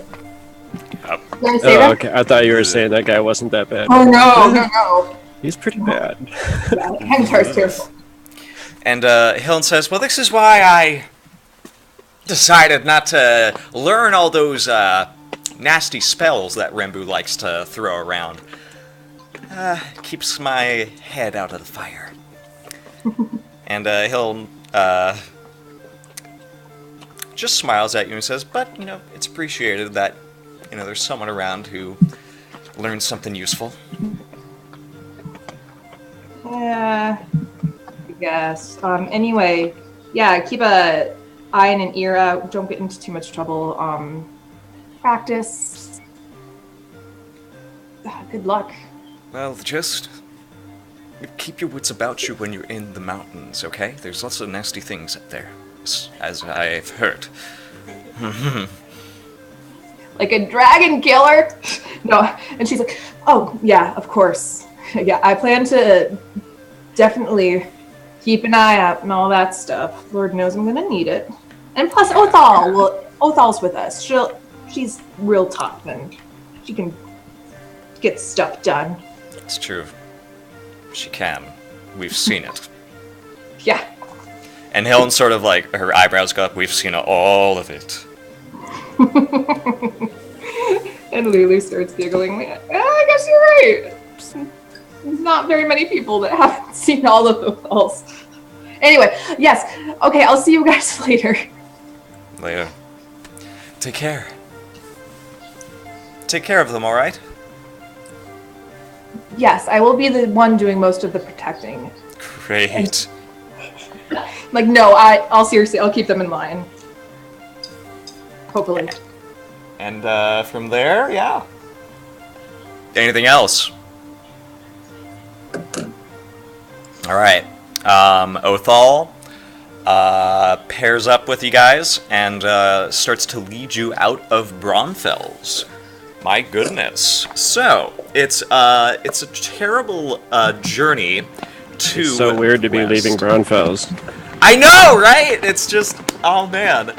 You want to say that? Okay. I thought you were saying that guy wasn't that bad. Oh no. He's pretty bad. Anatar's terrible. And Hillen says, well, this is why I decided not to learn all those nasty spells that Renbu likes to throw around. Keeps my head out of the fire. And Hillen just smiles at you and says, but, it's appreciated that, there's someone around who learns something useful. Yeah, I guess. Anyway, yeah, keep a eye and an ear out. Don't get into too much trouble. Practice. Good luck. Well, just keep your wits about you when you're in the mountains, okay? There's lots of nasty things up there, as I've heard. Like a dragon killer? No. And she's like, oh, yeah, of course. Yeah, I plan to definitely keep an eye out and all that stuff. Lord knows I'm gonna need it. And plus, Othal's with us. She's real tough and she can get stuff done. It's true. She can. We've seen it. Yeah. And Helen sort of her eyebrows go up. We've seen all of it. And Lulu starts giggling. I guess you're right. There's not very many people that haven't seen all of the falls. Anyway, yes. Okay, I'll see you guys later. Later. Take care. Take care of them, all right? Yes, I will be the one doing most of the protecting. Great. No, I'll seriously, I'll keep them in line. Hopefully. And from there, yeah. Anything else? All right. Othal pairs up with you guys and starts to lead you out of Braunfels. My goodness. So, it's a terrible journey to So weird to be leaving Braunfels. I know, right? It's just, oh man.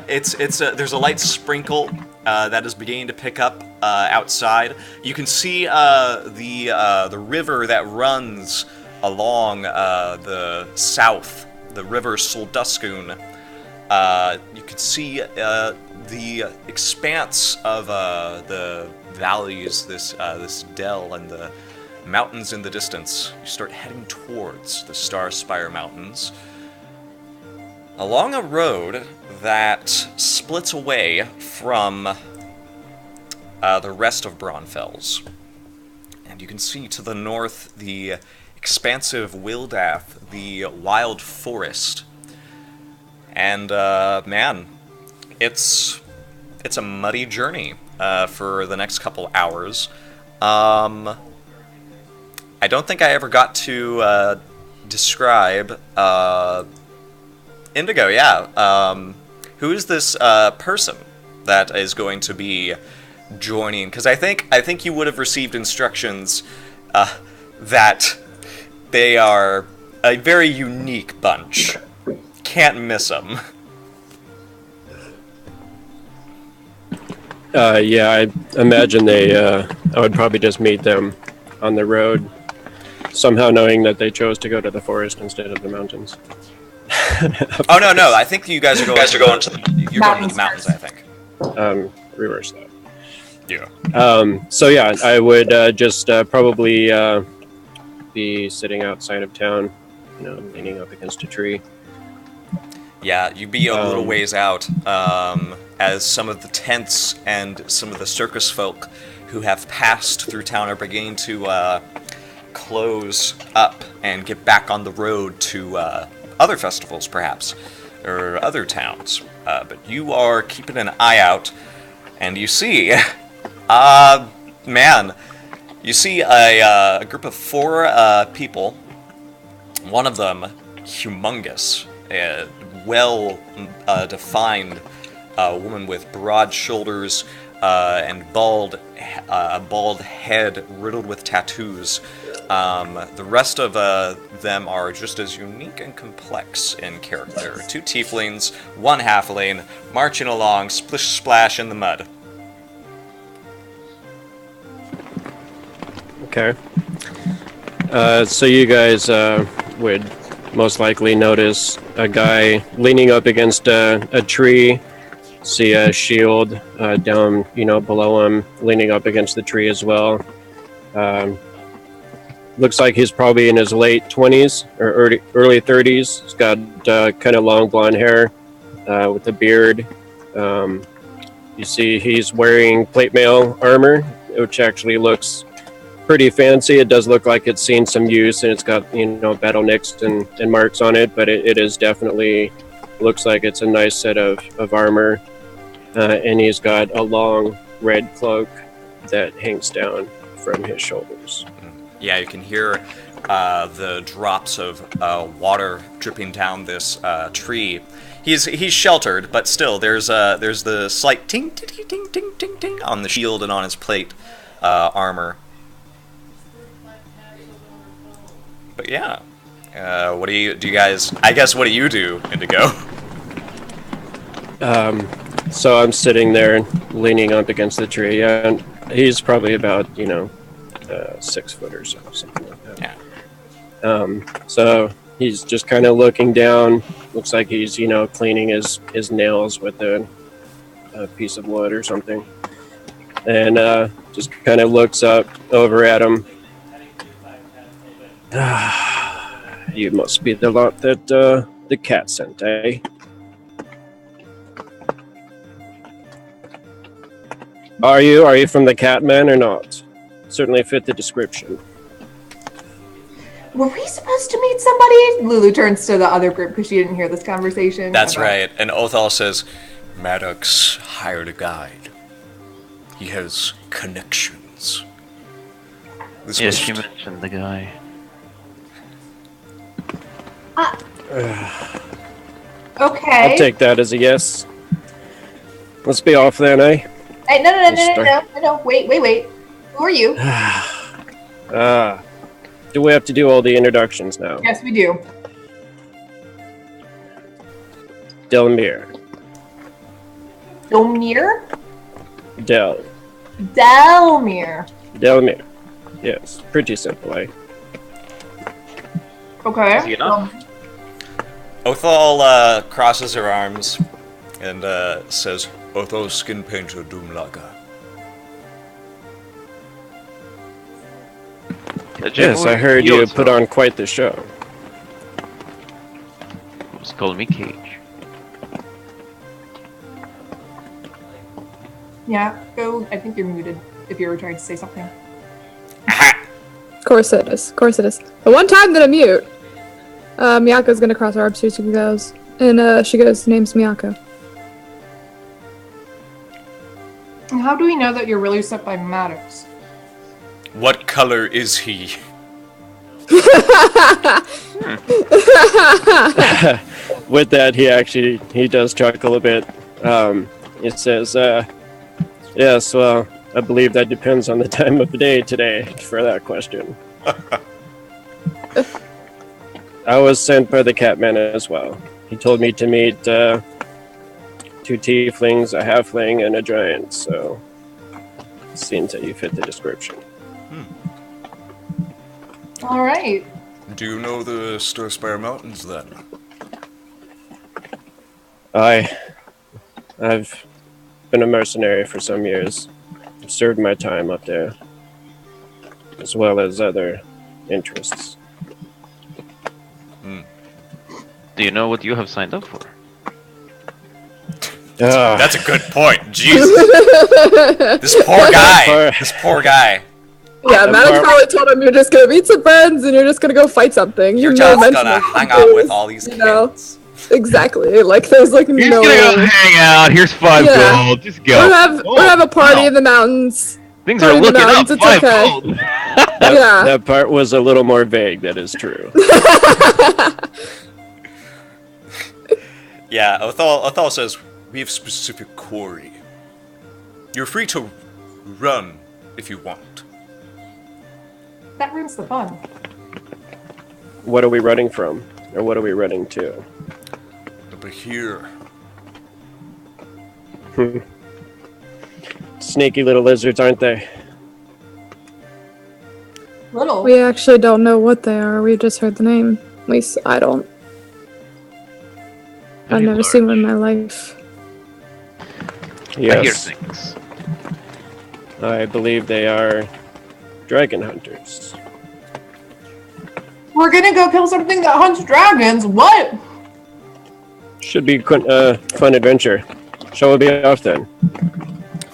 There's a light sprinkle that is beginning to pick up outside. You can see the river that runs along the south, the river Solduskun. You can see the expanse of the valleys, this dell, and the mountains in the distance. You start heading towards the Starspire Mountains along a road that splits away from the rest of Braunfels. And you can see to the north the expansive Wildath, the wild forest. And man, it's a muddy journey for the next couple hours. I don't think I ever got to describe Indigo. Yeah, who is this person that is going to be joining? Because I think you would have received instructions that they are a very unique bunch. Can't miss them. Yeah, I imagine I would probably just meet them on the road, somehow knowing that they chose to go to the forest instead of the mountains. Oh no! I think you guys are going to the mountains. I think. Reverse that. Yeah. So yeah, I would just probably be sitting outside of town, leaning up against a tree. Yeah, you'd be a little ways out, as some of the tents and some of the circus folk who have passed through town are beginning to close up and get back on the road to other festivals, perhaps, or other towns. But you are keeping an eye out, and you see, you see a group of 4 people. One of them, humongous, well-defined woman with broad shoulders and bald head riddled with tattoos, The rest of them are just as unique and complex in character. 2 tieflings, 1 halfling, marching along, splish splash in the mud. Okay. So you guys would most likely notice a guy leaning up against a tree. See a shield down, below him, leaning up against the tree as well. Looks like he's probably in his late 20s or early 30s. He's got kind of long blonde hair with a beard. You see he's wearing plate mail armor, which actually looks pretty fancy. It does look like it's seen some use, and it's got battle nicks and marks on it, but it is definitely looks like it's a nice set of armor. And he's got a long red cloak that hangs down from his shoulders. Yeah, you can hear the drops of water dripping down this tree. He's sheltered, but still, there's the slight ting ting ting ting ting ting on the shield and on his plate armor. But yeah, what do you guys? I guess what do you do, Indigo? So I'm sitting there leaning up against the tree, and he's probably about 6 foot or so, something like that. Yeah. So he's just kind of looking down. Looks like he's cleaning his nails with a piece of wood or something, and just kind of looks up over at him. You must be the lot that the cat sent, eh? Are you from the Catman or not? Certainly fit the description. Were we supposed to meet somebody? Lulu turns to the other group because she didn't hear this conversation. That's right. And Othal says, Maddox hired a guide. He has connections. Yes, she mentioned the guy. Okay. I'll take that as a yes. Let's be off then, eh? Hey, no. Wait. Who are you? Do we have to do all the introductions now? Yes, we do. Delmir. Domnir? Delmir. Delmir. Yes, pretty simple, eh? Okay. Easy enough. Othal crosses her arms and says, Othal Skin Painter Doomlaga. Yes, I heard you put on quite the show. Just call me Cage. Yeah, go. I think you're muted if you were trying to say something. Of course it is. The one time that I mute, Miyako's gonna cross her arms, she goes, and she goes, name's Miyako. And how do we know that you're really set by Maddox? What color is he? With that, he does chuckle a bit. It says, yes, well, I believe that depends on the time of the day today for that question. I was sent by the Catman as well. He told me to meet 2 tieflings, a halfling, and a giant, so it seems that you fit the description. All right. Do you know the Stirspire Mountains, then? I've been a mercenary for some years. I've served my time up there, as well as other interests. Do you know what you have signed up for? That's a good point. Jesus. This poor guy. Yeah, Maddox probably told him you're just gonna meet some friends and you're just gonna go fight something. You're just gonna hang out with all these kids. Exactly. Like there's like He's no. gonna go hang out. Here's 5 gold. Just go. We'll have a party in the mountains. Things are looking up. It's 5 okay. gold. Yeah. That part was a little more vague. That is true. Yeah, Othal says, we have specific quarry. You're free to run if you want. That ruins the fun. What are we running from? Or what are we running to? Over here. Sneaky little lizards, aren't they? Little. We actually don't know what they are. We just heard the name. At least I don't. I've never seen one in my life. I hear Yes. things. I believe they are dragon hunters. We're gonna go kill something that hunts dragons. What? Should be fun adventure. Shall we be off then?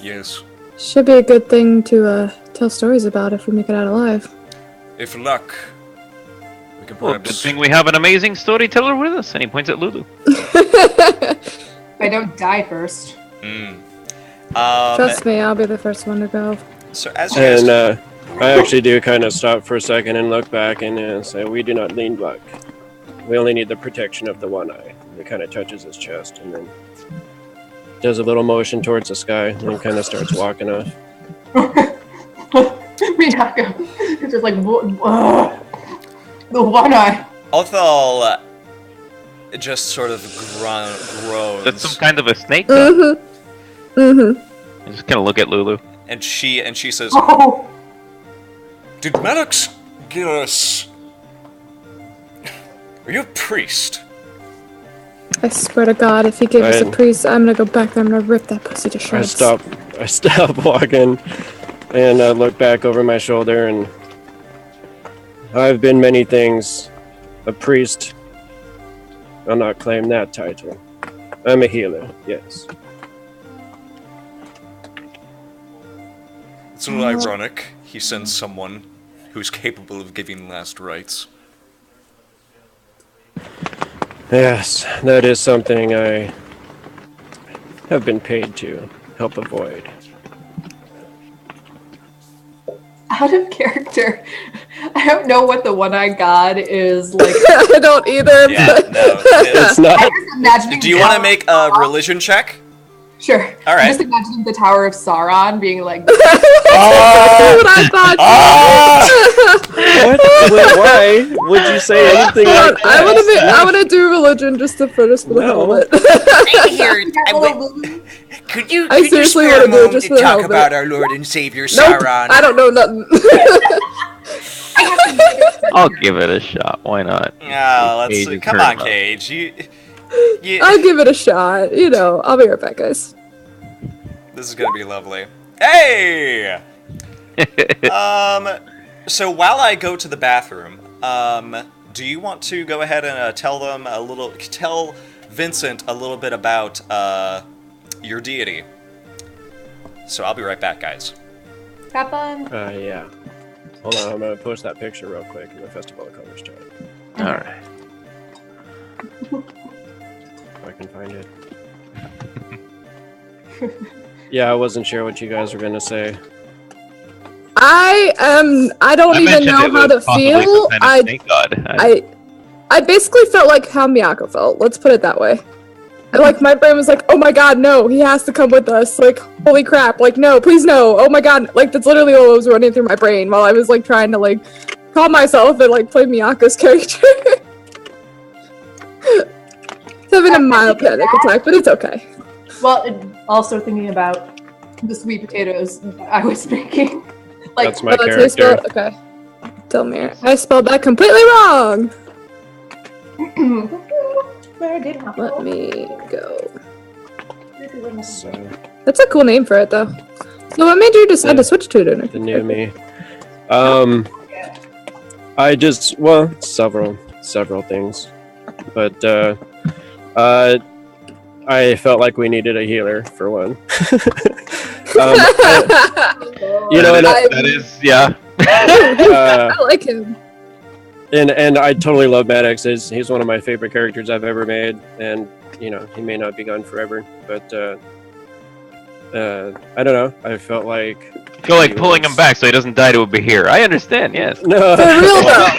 Yes. Should be a good thing to tell stories about if we make it out alive. If luck, we can Well, good perhaps. thing we have an amazing storyteller with us. And he points at Lulu. If I don't die first. Trust me, I'll be the first one to go. So as you guys, And I actually do kind of stop for a second and look back and say, we do not need luck. We only need the protection of the one eye. It kind of touches his chest and then does a little motion towards the sky and then kind of starts walking off. Miyako. It's just like, the one eye. Othal just sort of groans. That's some kind of a snake. Though. I just kind of look at Lulu. And she says, Oh. "Did Maddox give us? Are you a priest?" I swear to God, if he gives us a Right. priest, I'm gonna go back there. I'm gonna rip that pussy to I shreds. stop walking and look back over my shoulder and I've been many things. A priest. I'll not claim that title. I'm a healer, yes. It's a little ironic. He sends someone who's capable of giving last rites. Yes, that is something I have been paid to help avoid. Out of character. I don't know what the one-eyed god is like. I don't either. Yeah, but no. It's not. I'm just imagining. Do you want to make a religion check? Sure. All right. I'm just imagining the Tower of Sauron being like. That's what I thought. What? Why would you say anything like that? I wanna do religion just to finish for the hell of it. Could you I seriously wanna do it just for the hell of it. our Lord and Savior Nope, I don't know nothing. I'll give it a shot. Why not? Yeah, let's Cage see. is Come turned on, up. Cage. You I'll give it a shot. You know, I'll be right back, guys. This is gonna be lovely. Hey. So while I go to the bathroom, do you want to go ahead and tell Vincent a little bit about your deity? So I'll be right back, guys. Have fun. Yeah. Hold on, I'm gonna post that picture real quick in the Festival of Colors chat. Alright. If I can find it. Yeah, I wasn't sure what you guys were gonna say. I don't even mentioned know it how was to possibly feel. some kind of snake god. I basically felt like how Miyako felt. Let's put it that way. And, like, my brain was like, oh my god, no, he has to come with us. Like, holy crap. Like, no, please no. Oh my god. Like, that's literally what was running through my brain while I was, like, trying to, like, calm myself and, like, play Miyako's character. Having a mild panic attack, but it's okay. Well, also thinking about the sweet potatoes I was making. Like, That's my Oh, that's how you character. spell it? Okay. Tell me. I spelled that completely wrong. where did I Let me go. So, That's a cool name for it, though. So what made you decide to switch to it? the new me. I just several things, but I felt like we needed a healer for one. You know, and that is, yeah. I like him. and I totally love Maddox. He's one of my favorite characters I've ever made, and you know he may not be gone forever, but I don't know. I felt like Feel like pulling him back so he doesn't die to a Bahir. I understand, yes. no. For real, though.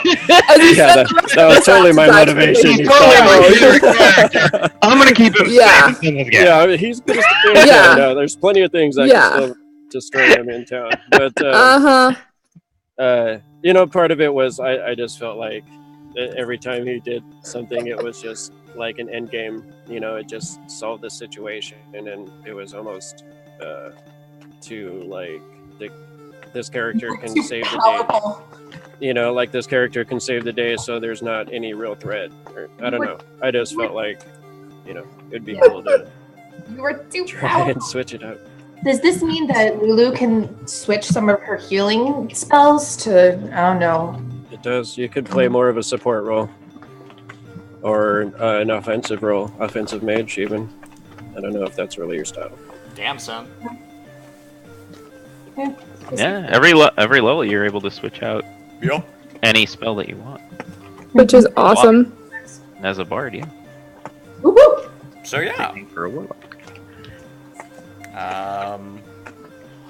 As you Yeah, said, that was totally my motivation. He's You totally my saw. favorite character. I'm gonna keep him Yeah. safe in this game. Yeah, he's good as the Yeah. no, there's plenty of things that Yeah. can still destroy him in town, but Uh-huh. you know, part of it was I just felt like every time he did something, it was just like an end game. You know, it just solved the situation, and it was almost to like this character can save the day. You know, like this character can save the day, so there's not any real threat. Or, I don't know. I just felt like, you know, it'd be cool to You were too try powerful. and switch it up. Does this mean that Lulu can switch some of her healing spells to, I don't know? It does. You could play more of a support role, or an offensive role, offensive mage even. I don't know if that's really your style. Damn, son. Yeah, every level you're able to switch out Yep. any spell that you want. Which is awesome. As a bard, yeah. Woo-hoo! So yeah. Same thing for a warlock.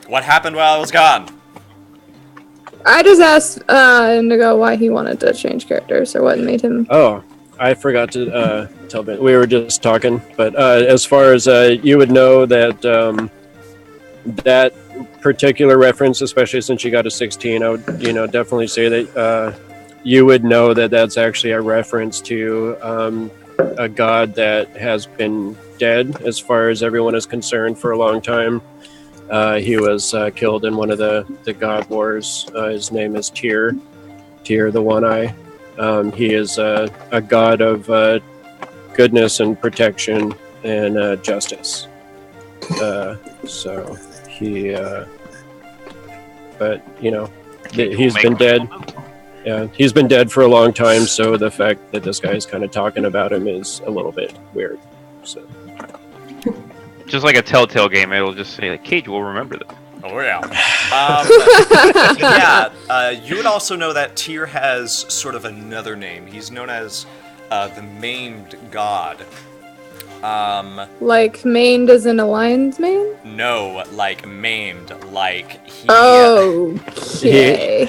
What happened while I was gone? I just asked Indigo why he wanted to change characters or what made him. Oh, I forgot to tell Ben. We were just talking, but as far as you would know that that particular reference, especially since you got a 16, I would, you know, definitely say that you would know that that's actually a reference to a god that has been dead, as far as everyone is concerned, for a long time. He was killed in one of the god wars. His name is Tyr the One Eye. He is a god of goodness and protection and justice. So he, but you know, he's been dead. Yeah, he's been dead for a long time. So the fact that this guy is kind of talking about him is a little bit weird. So. Just like a Telltale game, it'll just say, like, Cage will remember that. Oh yeah. Yeah. You would also know that Tyr has sort of another name. He's known as the Maimed God. Like maimed as in a lion's mane? No, like maimed, like he. Okay.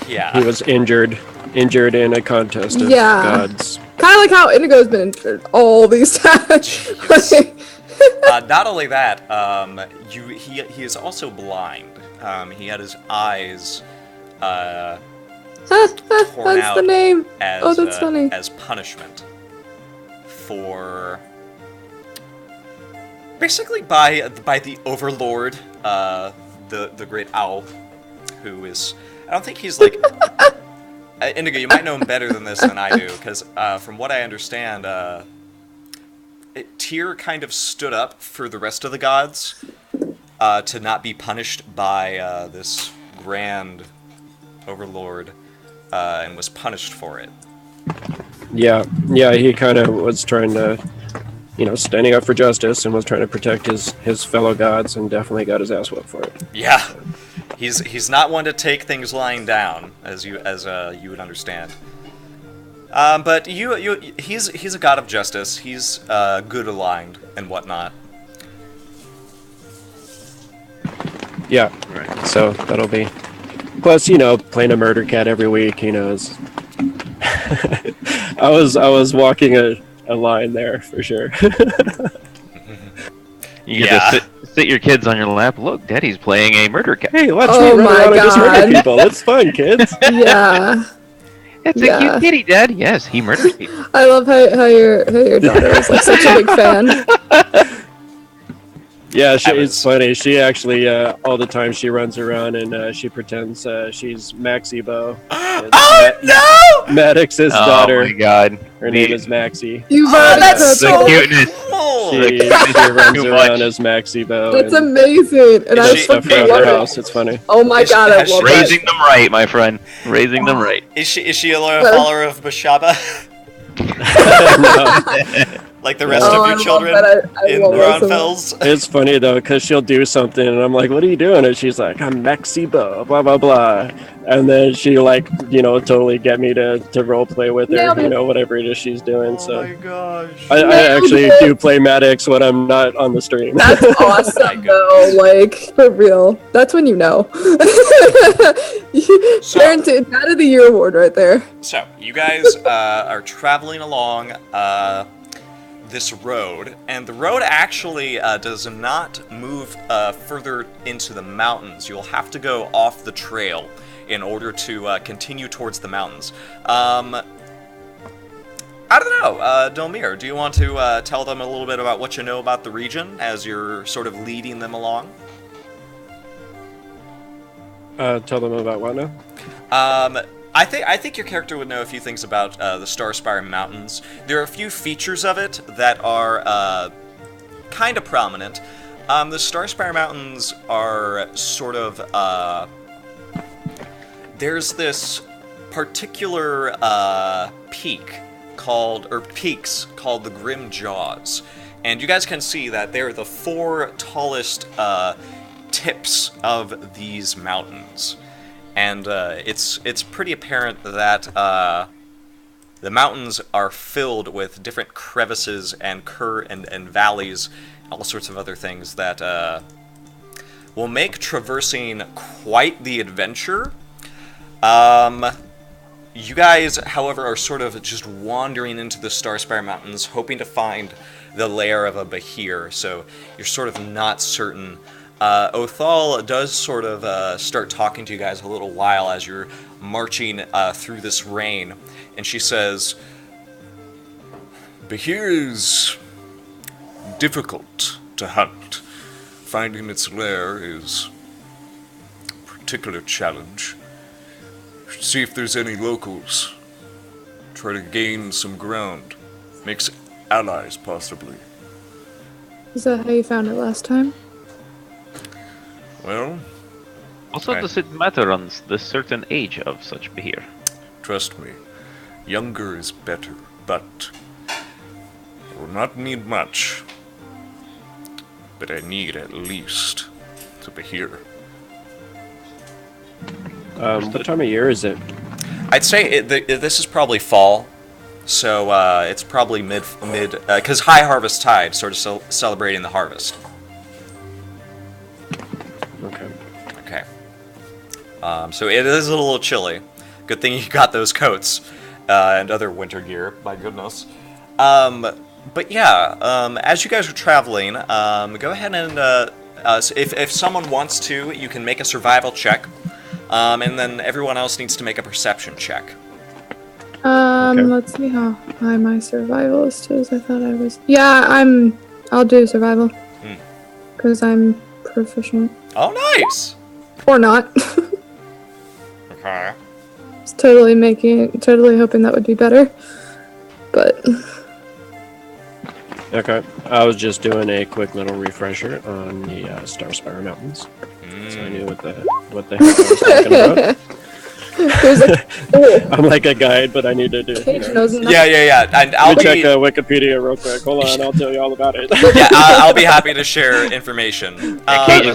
Yeah. He was injured in a contest of Yeah. gods. Kind of like how Indigo's been injured all these times. Not only that, he is also blind. He had his eyes torn That's out the name. as Oh, that's funny. as punishment for basically by the Overlord, the Great Owl, who is, I don't think he's like Indigo. You might know him better than this than I do, because from what I understand, Tyr kind of stood up for the rest of the gods to not be punished by this grand Overlord, and was punished for it. Yeah, he kind of was trying to, you know, standing up for justice and was trying to protect his fellow gods, and definitely got his ass whooped for it. Yeah, he's not one to take things lying down, as you would understand. But he's a god of justice. He's good aligned and whatnot. Yeah, Right. so that'll be. Plus, you know, playing a murder cat every week, you know, is. I was walking a line there for sure. You get to sit your kids on your lap. Look, Daddy's playing a murder cat. Hey, watch Oh me run my around and just murder God. people. It's fun, kids. Yeah. It's a Yeah. cute kitty, Dad. Yes, he murders people. I love how your daughter is like such a big fan. Yeah, I it's was- funny. She actually, all the time, she runs around and she pretends she's Maxie Bo. Oh no! Maddox's Oh daughter. my God. Her name is Maxie. You've Oh, already that's said so that. cuteness. cool! She runs Too around much. as Maxie Bo. That's and amazing, and Is I she- stuff fucking around love her it. house. It's funny. Oh my Is- god, I has love she- that. Raising them right, my friend. Raising them right. Is she a loyal follower of Bashaba? No. Like the rest Oh, of I your love children that. I in love that so much. Ronfels? It's funny though, because she'll do something, and I'm like, "What are you doing?" And she's like, "I'm Maxie Bo, blah blah blah," and then she like, you know, totally get me to role play with her, Nailed it. you know, whatever it is she's doing. Oh So my gosh. I Nailed actually it. do play Maddox when I'm not on the stream. That's awesome, though. Like for real, that's when you know. Parenting Dad of the Year award right there. So, you guys are traveling along this road, and the road actually does not move further into the mountains. You'll have to go off the trail in order to continue towards the mountains. I don't know, Dolmir, do you want to tell them a little bit about what you know about the region as you're sort of leading them along? Tell them about what now? I think your character would know a few things about the Starspire Mountains. There are a few features of it that are kind of prominent. The Starspire Mountains are sort of there's this particular peaks called the Grim Jaws, and you guys can see that they're the 4 tallest tips of these mountains. And it's pretty apparent that the mountains are filled with different crevices and and valleys, all sorts of other things that will make traversing quite the adventure. You guys, however, are sort of just wandering into the Starspire Mountains, hoping to find the lair of a Behir, so you're sort of not certain. Othal does sort of start talking to you guys a little while as you're marching through this rain, and she says, Behir is difficult to hunt. Finding its lair is a particular challenge. Should see if there's any locals. Try to gain some ground. Makes allies, possibly. Is that how you found it last time? Well, Also, Okay. does it matter on the certain age of such Behir? trust me, younger is better, but I will not need much. But I need at least to be here. What time of year is it? I'd say this is probably fall, so it's probably mid, because High Harvest Tide, sort of celebrating the harvest. Okay. Okay. So it is a little chilly. Good thing you got those coats and other winter gear. My goodness. But yeah, as you guys are traveling, go ahead and if someone wants to, you can make a survival check, and then everyone else needs to make a perception check. Let's see how high my survivalist is. I thought I was. Yeah, I'll do survival. Because I'm proficient. Oh, nice. Or not. Okay. Just totally hoping that would be better. But. Okay. I was just doing a quick little refresher on the Starspire Mountains, so I knew what the heck I was talking about. There's a. Oh, I'm like a guide, but I need to do. Cage knows nothing. Yeah. And I'll Let me be check Wikipedia real quick. Hold on, I'll tell you all about it. yeah, I'll be happy to share information. Cage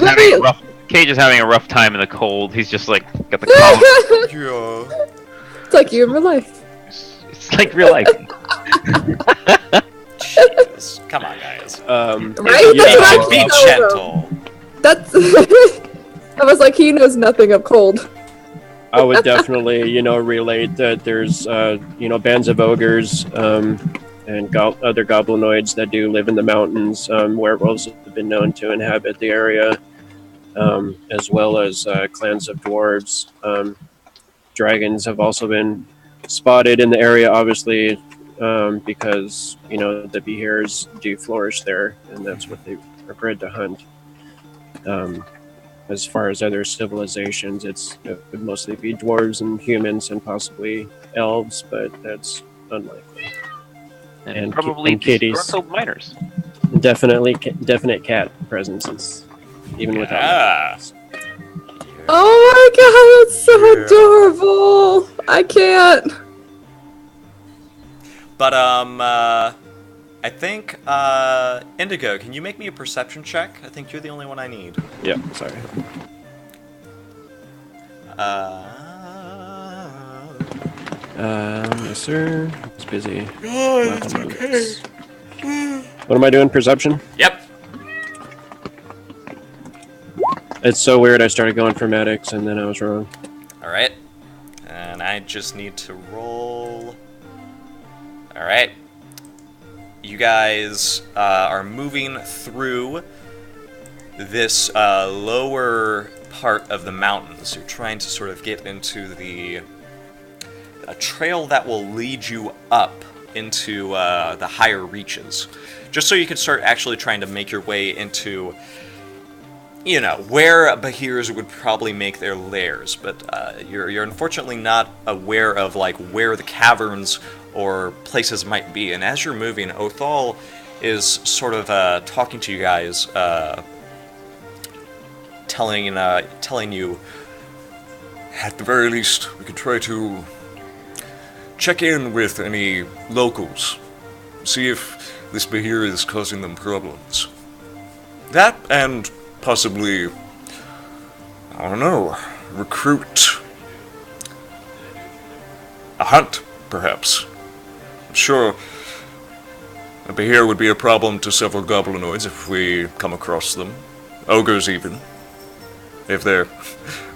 is having a rough time in the cold. He's just like got the cold. Yeah. It's like you in real life. It's like real life. Jesus. Come on, guys. Right? yeah, That's what I'm Be saying. gentle. That's. I was like, he knows nothing of cold. I would definitely, relate that there's, bands of ogres and other goblinoids that do live in the mountains. Werewolves have been known to inhabit the area, as well as clans of dwarves. Dragons have also been spotted in the area, obviously, because, the Behirs do flourish there, and that's what they are bred to hunt. As far as other civilizations, it would mostly be dwarves and humans and possibly elves, but that's unlikely. And probably and kitties. disgruntled miners. Definite cat presences, even without. Yeah. Oh my god, it's so adorable! I can't. But I think Indigo, can you make me a perception check? I think you're the only one I need. Yeah, sorry. Yes, sir. It's busy. It's okay. What am I doing? Perception? Yep. It's so weird. I started going for medics and then I was wrong. All right. And I just need to roll. All right. You guys are moving through this lower part of the mountains. You're trying to sort of get into a trail that will lead you up into the higher reaches, just so you can start actually trying to make your way into, you know, where Bahirs would probably make their lairs. But you're unfortunately not aware of like where the caverns or places might be. And as you're moving, Othal is sort of talking to you guys, telling you, at the very least, we could try to check in with any locals, see if this Bahir is causing them problems. That, and possibly, I don't know, recruit a hunt, perhaps. I'm sure a Bahir would be a problem to several goblinoids if we come across them. Ogres, even. If they're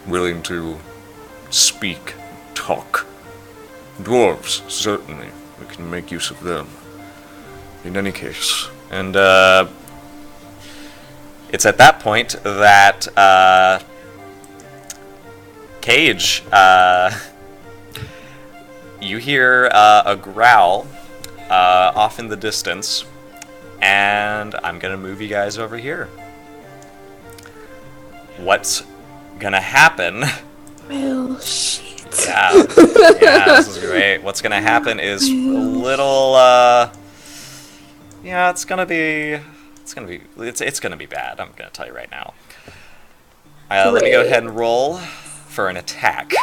willing to speak, talk. Dwarves, certainly. We can make use of them. In any case. And, it's at that point that, Cage, you hear a growl off in the distance, and I'm gonna move you guys over here. What's gonna happen? Well, shit. Yeah, this is great. What's gonna happen is a little, yeah, it's gonna be bad. I'm gonna tell you right now. Let me go ahead and roll for an attack.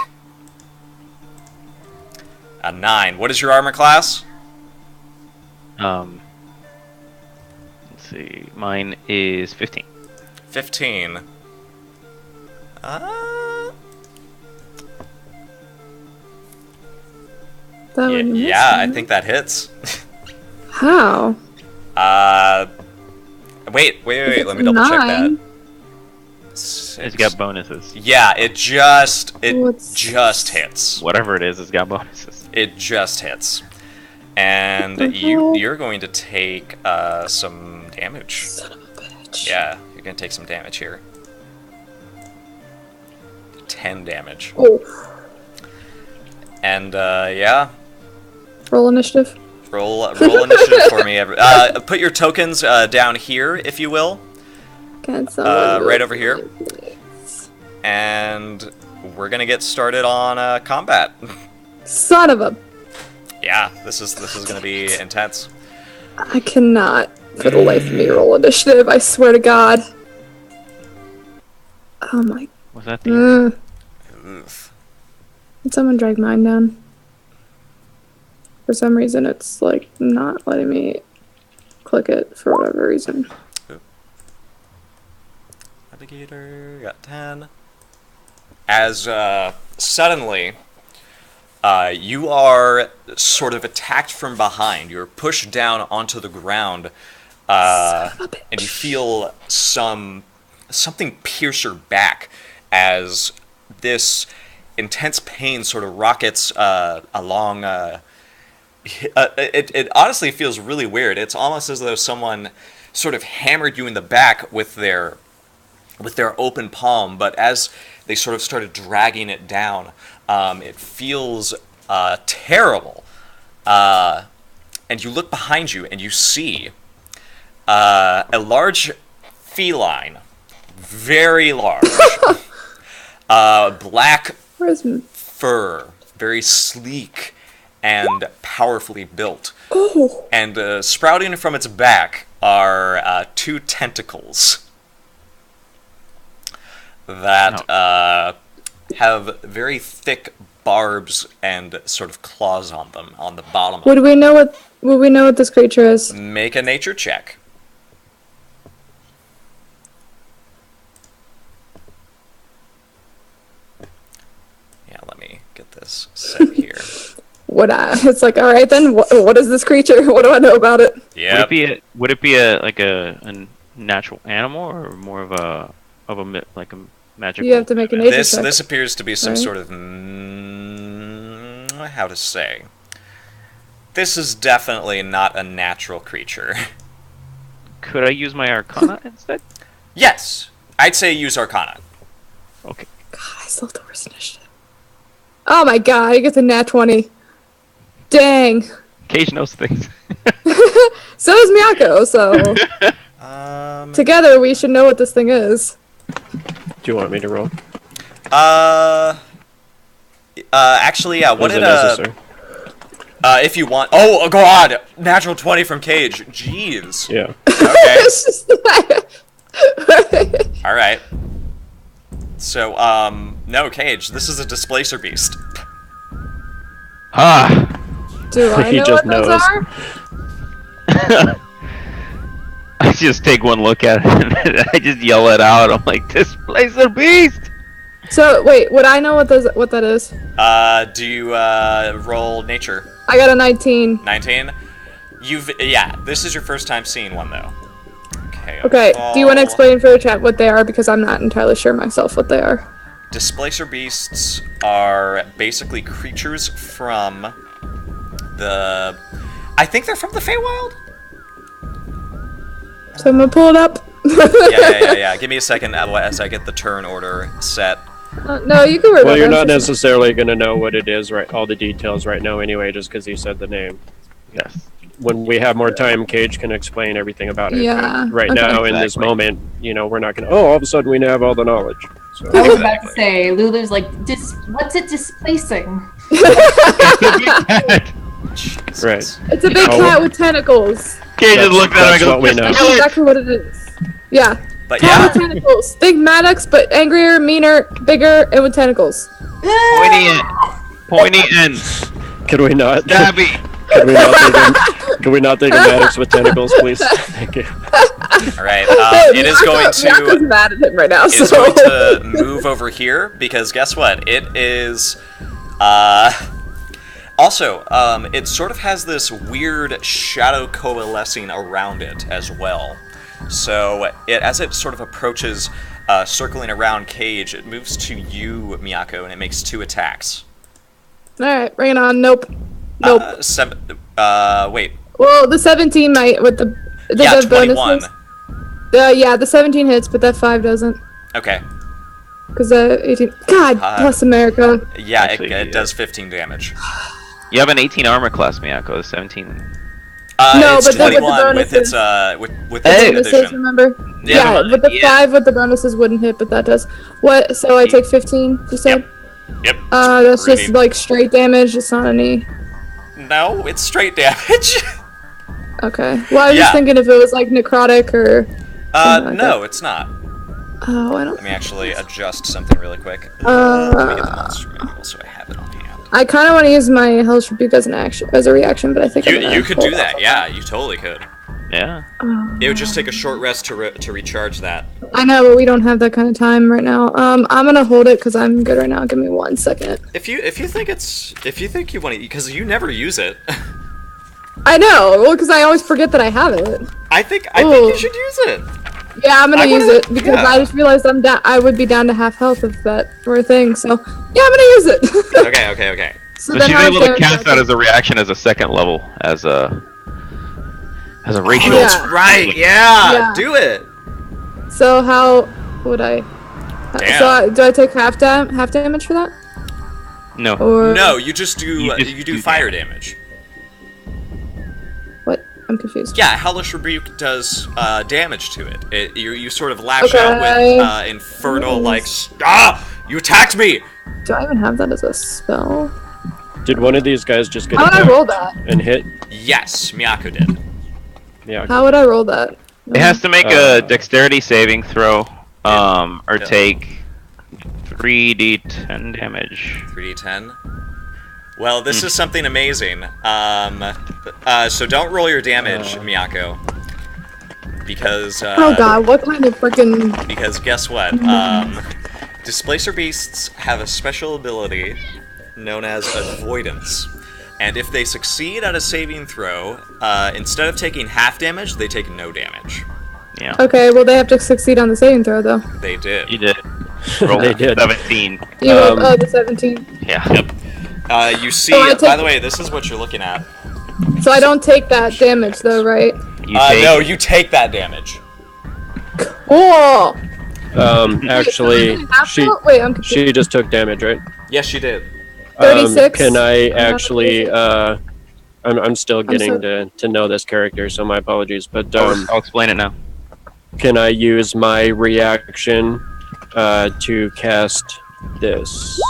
A 9. What is your armor class? Let's see. Mine is 15. 15. Yeah, I think that hits. How? Wait. Let me double check that. It's got bonuses. Yeah, it just hits. Whatever it is, it's got bonuses. It just hits. And you're going to take some damage. Son of a bitch. Yeah, you're going to take some damage here. 10 damage. Oh. And yeah. Roll initiative. Roll initiative for me. Put your tokens down here, if you will. Right over here. And we're gonna get started on combat. Son of a... Yeah, this is gonna be intense. I cannot, for the life of me, roll initiative. I swear to God. Oh my... Was that the... Oof. Did someone drag mine down? For some reason, it's, like, not letting me click it for whatever reason. Navigator, got 10. As, suddenly, you are sort of attacked from behind. You're pushed down onto the ground, and you feel something pierce your back as this intense pain sort of rockets along. It honestly feels really weird. It's almost as though someone sort of hammered you in the back with their open palm, but as they sort of started dragging it down, it feels terrible. And you look behind you and you see a large feline, very large, black fur, very sleek and powerfully built. Oh. And sprouting from its back are 2 tentacles that have very thick barbs and sort of claws on them on the bottom. Would we know what this creature is? Make a nature check. Yeah, let me get this set here. It's like, all right then. What is this creature? What do I know about it? Yeah. Would it be a natural animal or more of a magical? You have to make a nature check. This appears to be some right? sort of how to say. This is definitely not a natural creature. Could I use my Arcana instead? Yes, I'd say use Arcana. Okay. God, I still have the worst initiative. Oh my god, I get the nat 20. Dang. Cage knows things. So does Miyako, so together we should know what this thing is. Do you want me to roll? Actually, yeah. What Is it did necessary? if you want? Oh God! Natural 20 from Cage. Jeez. Yeah. Okay. It's just All right. So, no, Cage. This is a displacer beast. Ah. Do I He know just what those knows. are? I just take one look at it and I just yell it out. I'm like, Displacer Beast! So wait, would I know what that is? Do you roll nature? I got a 19. 19. Yeah. This is your first time seeing one though. Okay. Okay, do you want to Oh. explain for the chat what they are? Because I'm not entirely sure myself what they are. Displacer beasts are basically creatures from the. I think they're from the Feywild. So I'm gonna pull it up. Yeah. Give me a second as I get the turn order set. No, you can read Well, it. you're not necessarily going to know what it is, right? All the details right now, anyway, just because you said the name. Yes. When we have more time, Cage can explain everything about it. Yeah, But right okay. now, in this Exactly. moment, we're not going to. Oh, all of a sudden, we have all the knowledge. So. I was about to say, Lulu's like, what's it displacing? Jesus. Right. It's a big Oh. cat with tentacles. Cage just looked at him That's and what we goes, know. That's exactly what it is. Yeah. But Cat yeah. with tentacles. Think Maddox, but angrier, meaner, bigger, and with tentacles. Pointy ends. Could we not? Stabby. Could we not think of Maddox with tentacles, please? Thank you. All right. It is going Miyako- to. mad at him right now. It is So. going to move over here because guess what? It is. Also, it sort of has this weird shadow coalescing around it as well. So as it sort of approaches, circling around Cage, it moves to you, Miyako, and it makes 2 attacks. All right, bring it on. Nope. Nope. Wait. Well, the 17 might with the Yeah, the 21. bonuses. Yeah, the 17 hits, but that 5 doesn't. Okay. Because the 18. God bless America. Yeah, Actually, it does 15 damage. You have an 18 armor class, Miyako. 17. No, it's but then with the 21 with its bonuses- with the Hey. Bonuses, edition. remember? Yeah, but the 5 with the bonuses wouldn't hit, but that does. What? So I take 15. You said? Yep. That's Pretty- just like straight damage. It's not any. No, it's straight damage. Okay. Well, I was Yeah. just thinking if it was like necrotic or. something like No, it's not. Oh, I don't. Let me actually adjust something really quick. Let me get the monster manual so I have it on hand. I kind of want to use my Hellish Rebuke as a reaction, but I think I'm gonna You could hold do off. that. Yeah, you totally could. Yeah. It would just take a short rest to recharge that. I know, but we don't have that kind of time right now. I'm gonna hold it because I'm good right now. Give me 1 second. If you think you want to, because you never use it. I know, well, because I always forget that I have it. I think Ooh. you should use it. Yeah, I'm gonna I use wanna- it because yeah. I just realized I would be down to half health if that were a thing. So yeah, I'm gonna use it. Okay. So So then she's how able to much cast damage that as a reaction as a second level, as a ratio. Yeah. That's right. Yeah, Yeah. do it. So how would I? Damn. So do I take half damage for that? No. Or No, you just do You just you do do fire damage. what? I'm confused. Yeah, Hellish Rebuke does damage to it. You sort of lash out Okay. with infernal you attacked me. Do I even have that as a spell? Did one of these guys just get How would I attacked roll that? and hit? Yes, Miyako did. Yeah. How would I roll that? It has to make a dexterity saving throw, or Yeah. take 3d10 damage. 3d10. Well, this is something amazing. So don't roll your damage, Miyako. Because Oh god, what kind of freaking? because guess what? Displacer beasts have a special ability known as avoidance. And if they succeed at a saving throw, instead of taking half damage, they take no damage. Yeah. Okay, well they have to succeed on the saving throw though. They did. You did. Roll They did. 17. You rolled the 17. Yeah. Yep. You see, Oh, I by take- the way, this is what you're looking at. So I don't take that damage though, right? You take. No, you take that damage. Cool. Actually, Wait, I'm confused. she just took damage, right? Yes, she did. 36. Can I actually? I'm still getting sorry. to know this character, so my apologies. But I'll explain it now. can I use my reaction to cast this?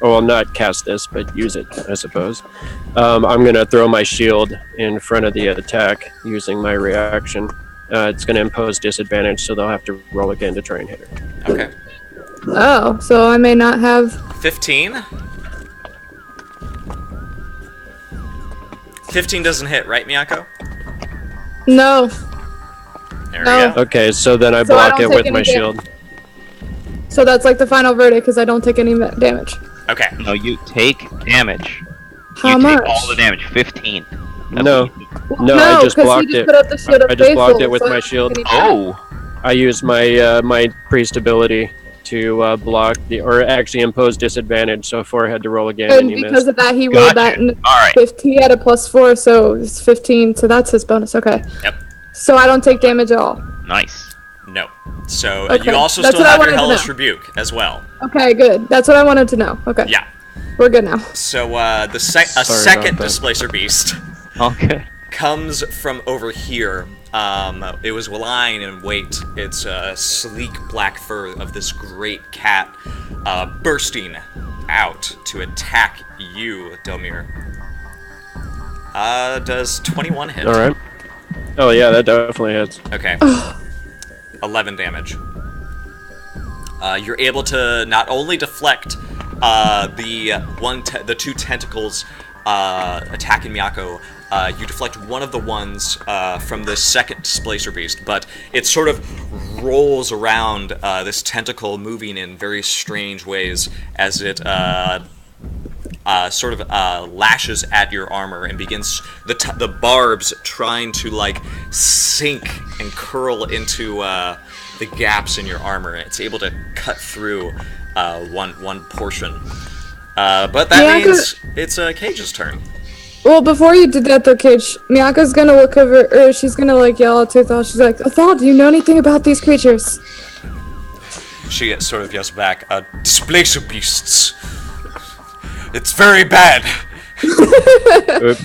Oh, well, not cast this, but use it, I suppose. I'm gonna throw my shield in front of the attack using my reaction. It's gonna impose disadvantage, so they'll have to roll again to try and hit her. Okay. Oh, so I may not have. 15. 15 doesn't hit, right, Miyako? No. There No. we go. Okay, so then I So I block don't it take with my any shield. So that's like the final verdict because I don't take any damage. Okay. No, you take damage. How you much? take all the damage. 15. That's No. what you do. No, I just 'cause blocked he just it. Put up the shield of I just blocked faithful, it with so I my don't take shield. any damage. Oh! I use my my priest ability to block or actually impose disadvantage. So 4 had to roll again, And and he because missed. of that, he rolled that Gotcha. in Alright. 15. He had a +4, so it's 15. So that's his bonus. Okay. Yep. So I don't take damage at all. Nice. No. So Okay, you also that's still what I have your wanted to Hellish know. Rebuke as well. Okay, good. That's what I wanted to know. Okay. Yeah. We're good now. So a Sorry second about that. Displacer Beast Okay. comes from over here. It was lying in wait. It's sleek black fur of this great cat bursting out to attack you, Delmir. Does 21 hit? All right. Oh yeah, that definitely hits. Okay. 11 damage. You're able to not only deflect the two tentacles attacking Miyako. You deflect one of the ones from the second Displacer Beast, but it sort of rolls around this tentacle, moving in very strange ways as it sort of lashes at your armor and begins the barbs trying to like sink and curl into the gaps in your armor. It's able to cut through one portion, but that Miyako- means it's Cage's turn. Well, before you did that, though, Cage, Miyaka's gonna look over, or she's gonna like yell at Athal. She's like, "Athal, do you know anything about these creatures?" She sort of yells back, "Displacer beasts. It's very bad." Oop.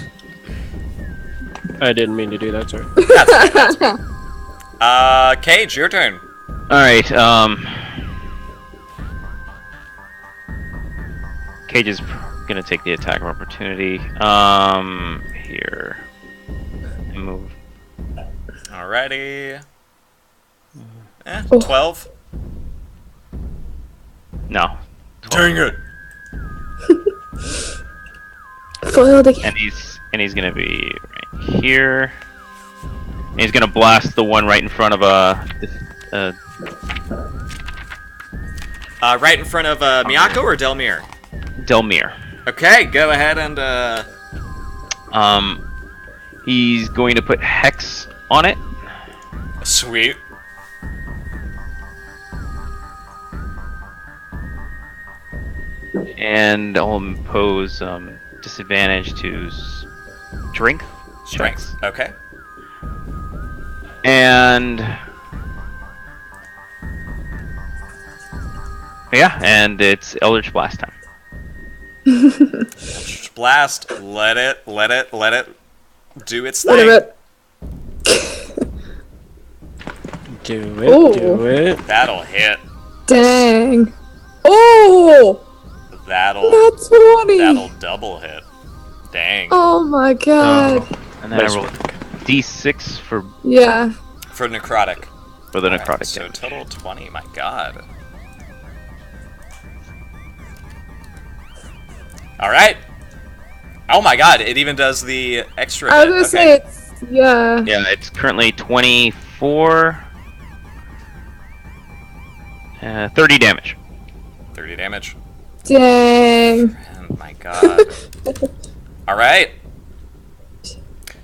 I didn't mean to do that, sorry. Cage, your turn. Alright, Cage is gonna take the attack of opportunity. Here. And move. Alrighty. Oh. 12. No. Dang it. Foiled again. And he's gonna be right here. And he's gonna blast the one right in front of Right in front of Miyako or Delmir? Delmir. Okay, go ahead and He's going to put Hex on it. sweet. And I'll impose disadvantage to strength. Strength. Okay. And yeah, and it's Eldritch Blast time. Blast. Let it do its What thing. of it? Do it, Ooh. do it. That'll hit. Dang. Oh, That'll that's 20. that'll double hit. Dang. Oh my god. And then I Nice roll D6 for Yeah. For necrotic. the Alright, necrotic so damage. total 20. My god. All right. Oh my god! It even does the extra. I was gonna hit. Okay. say it's yeah. Yeah, it's currently 24. 30 damage. 30 damage. Dang. Oh my god. All right.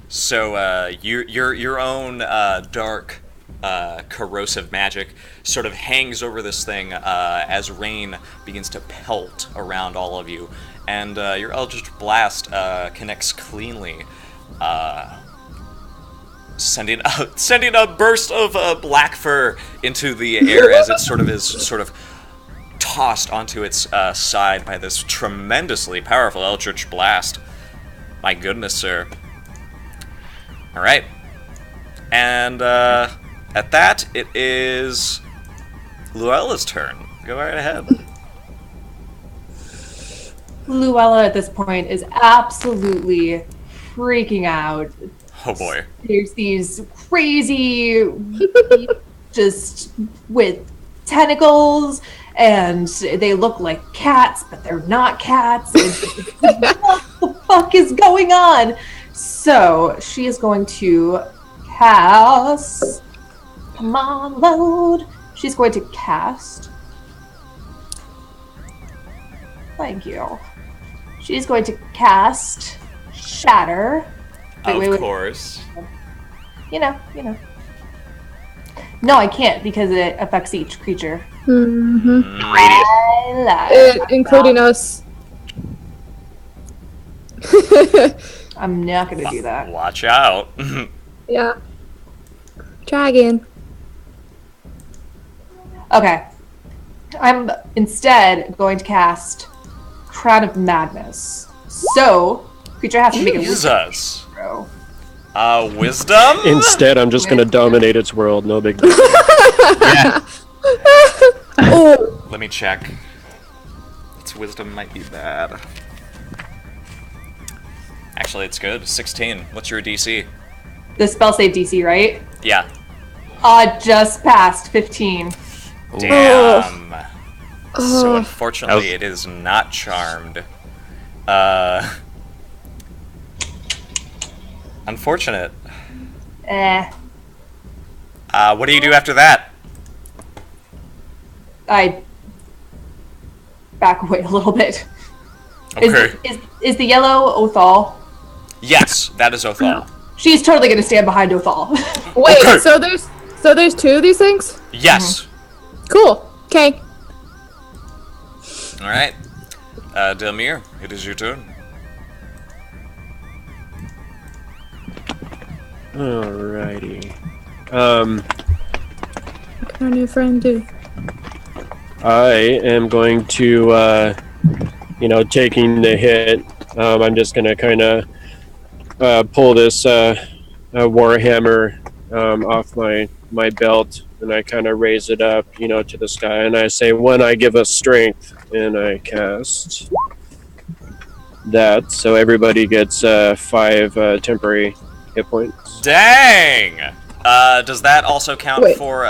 So your own dark, corrosive magic sort of hangs over this thing as rain begins to pelt around all of you, and your Eldritch Blast connects cleanly, sending a burst of black fur into the air as it sort of tossed onto its side by this tremendously powerful Eldritch Blast. My goodness, sir. All right, and at that, it is Luella's turn. Go right ahead. Luella at this point is absolutely freaking out. Oh boy. There's these crazy, just with tentacles, and they look like cats, but they're not cats. What the fuck is going on? So she is going to cast. Come on, load. She's going to cast. Thank you. She's going to cast Shatter. Of course. You know. No, I can't because it affects each creature. Mm-hmm. I lied. Including us. I'm not going to do that. Watch out. Yeah. Try again. Okay. I'm instead going to cast Crown of Madness. So, creature has to make a wisdom Jesus. throw. Wisdom? Instead, I'm just gonna dominate its world. No big deal. Yeah. Oh, Let me check. Its wisdom might be bad. Actually, it's good. 16. What's your DC? The spell save DC, right? Yeah. Just passed 15. Damn. So Oh. unfortunately, it is not charmed. Unfortunate. What do you do after that? I back away a little bit. Okay. Is the yellow Othal? Yes, that is Othal. She's totally going to stand behind Othal. wait. Okay. So there's two of these things. Yes. Cool. Okay. All right. Delmir, it is your turn. Alrighty. What can our new friend do? I am going to, taking the hit. I'm just gonna kind of pull this warhammer off my belt, and I kind of raise it up, to the sky, and I say, "When I give us strength," and I cast that, so everybody gets 5 temporary hit points. Dang! Does that also count Wait. for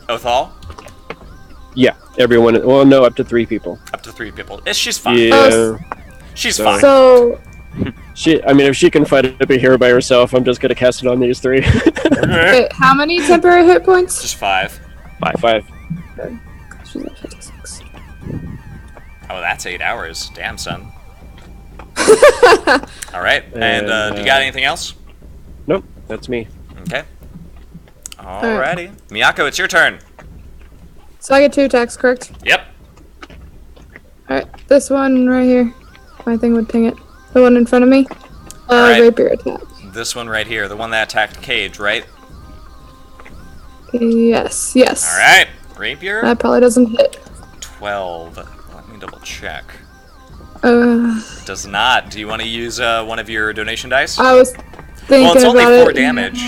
Othal? Yeah, everyone. Well, no, up to 3 people. Up to 3 people. She's fine. Yeah. She's So- fine. So If she can fight up a hero by herself, I'm just gonna cast it on these 3. wait, how many temporary hit points? Just 5. 5. She's at 56. Oh, that's 8 hours. Damn, son. All right. And do you got anything else? Nope, that's me. Okay. Alrighty. Miyako, it's your turn. So I get 2 attacks, correct? Yep. Alright, this one right here. My thing would ping it. The one in front of me. Alright. Rapier attack. This one right here, the one that attacked Cage, right? Yes. All right. Rapier. That probably doesn't hit. 12. Let me double check. I Does not. Do you want to use one of your donation dice? was thinking Well, it's only about 4 it. damage.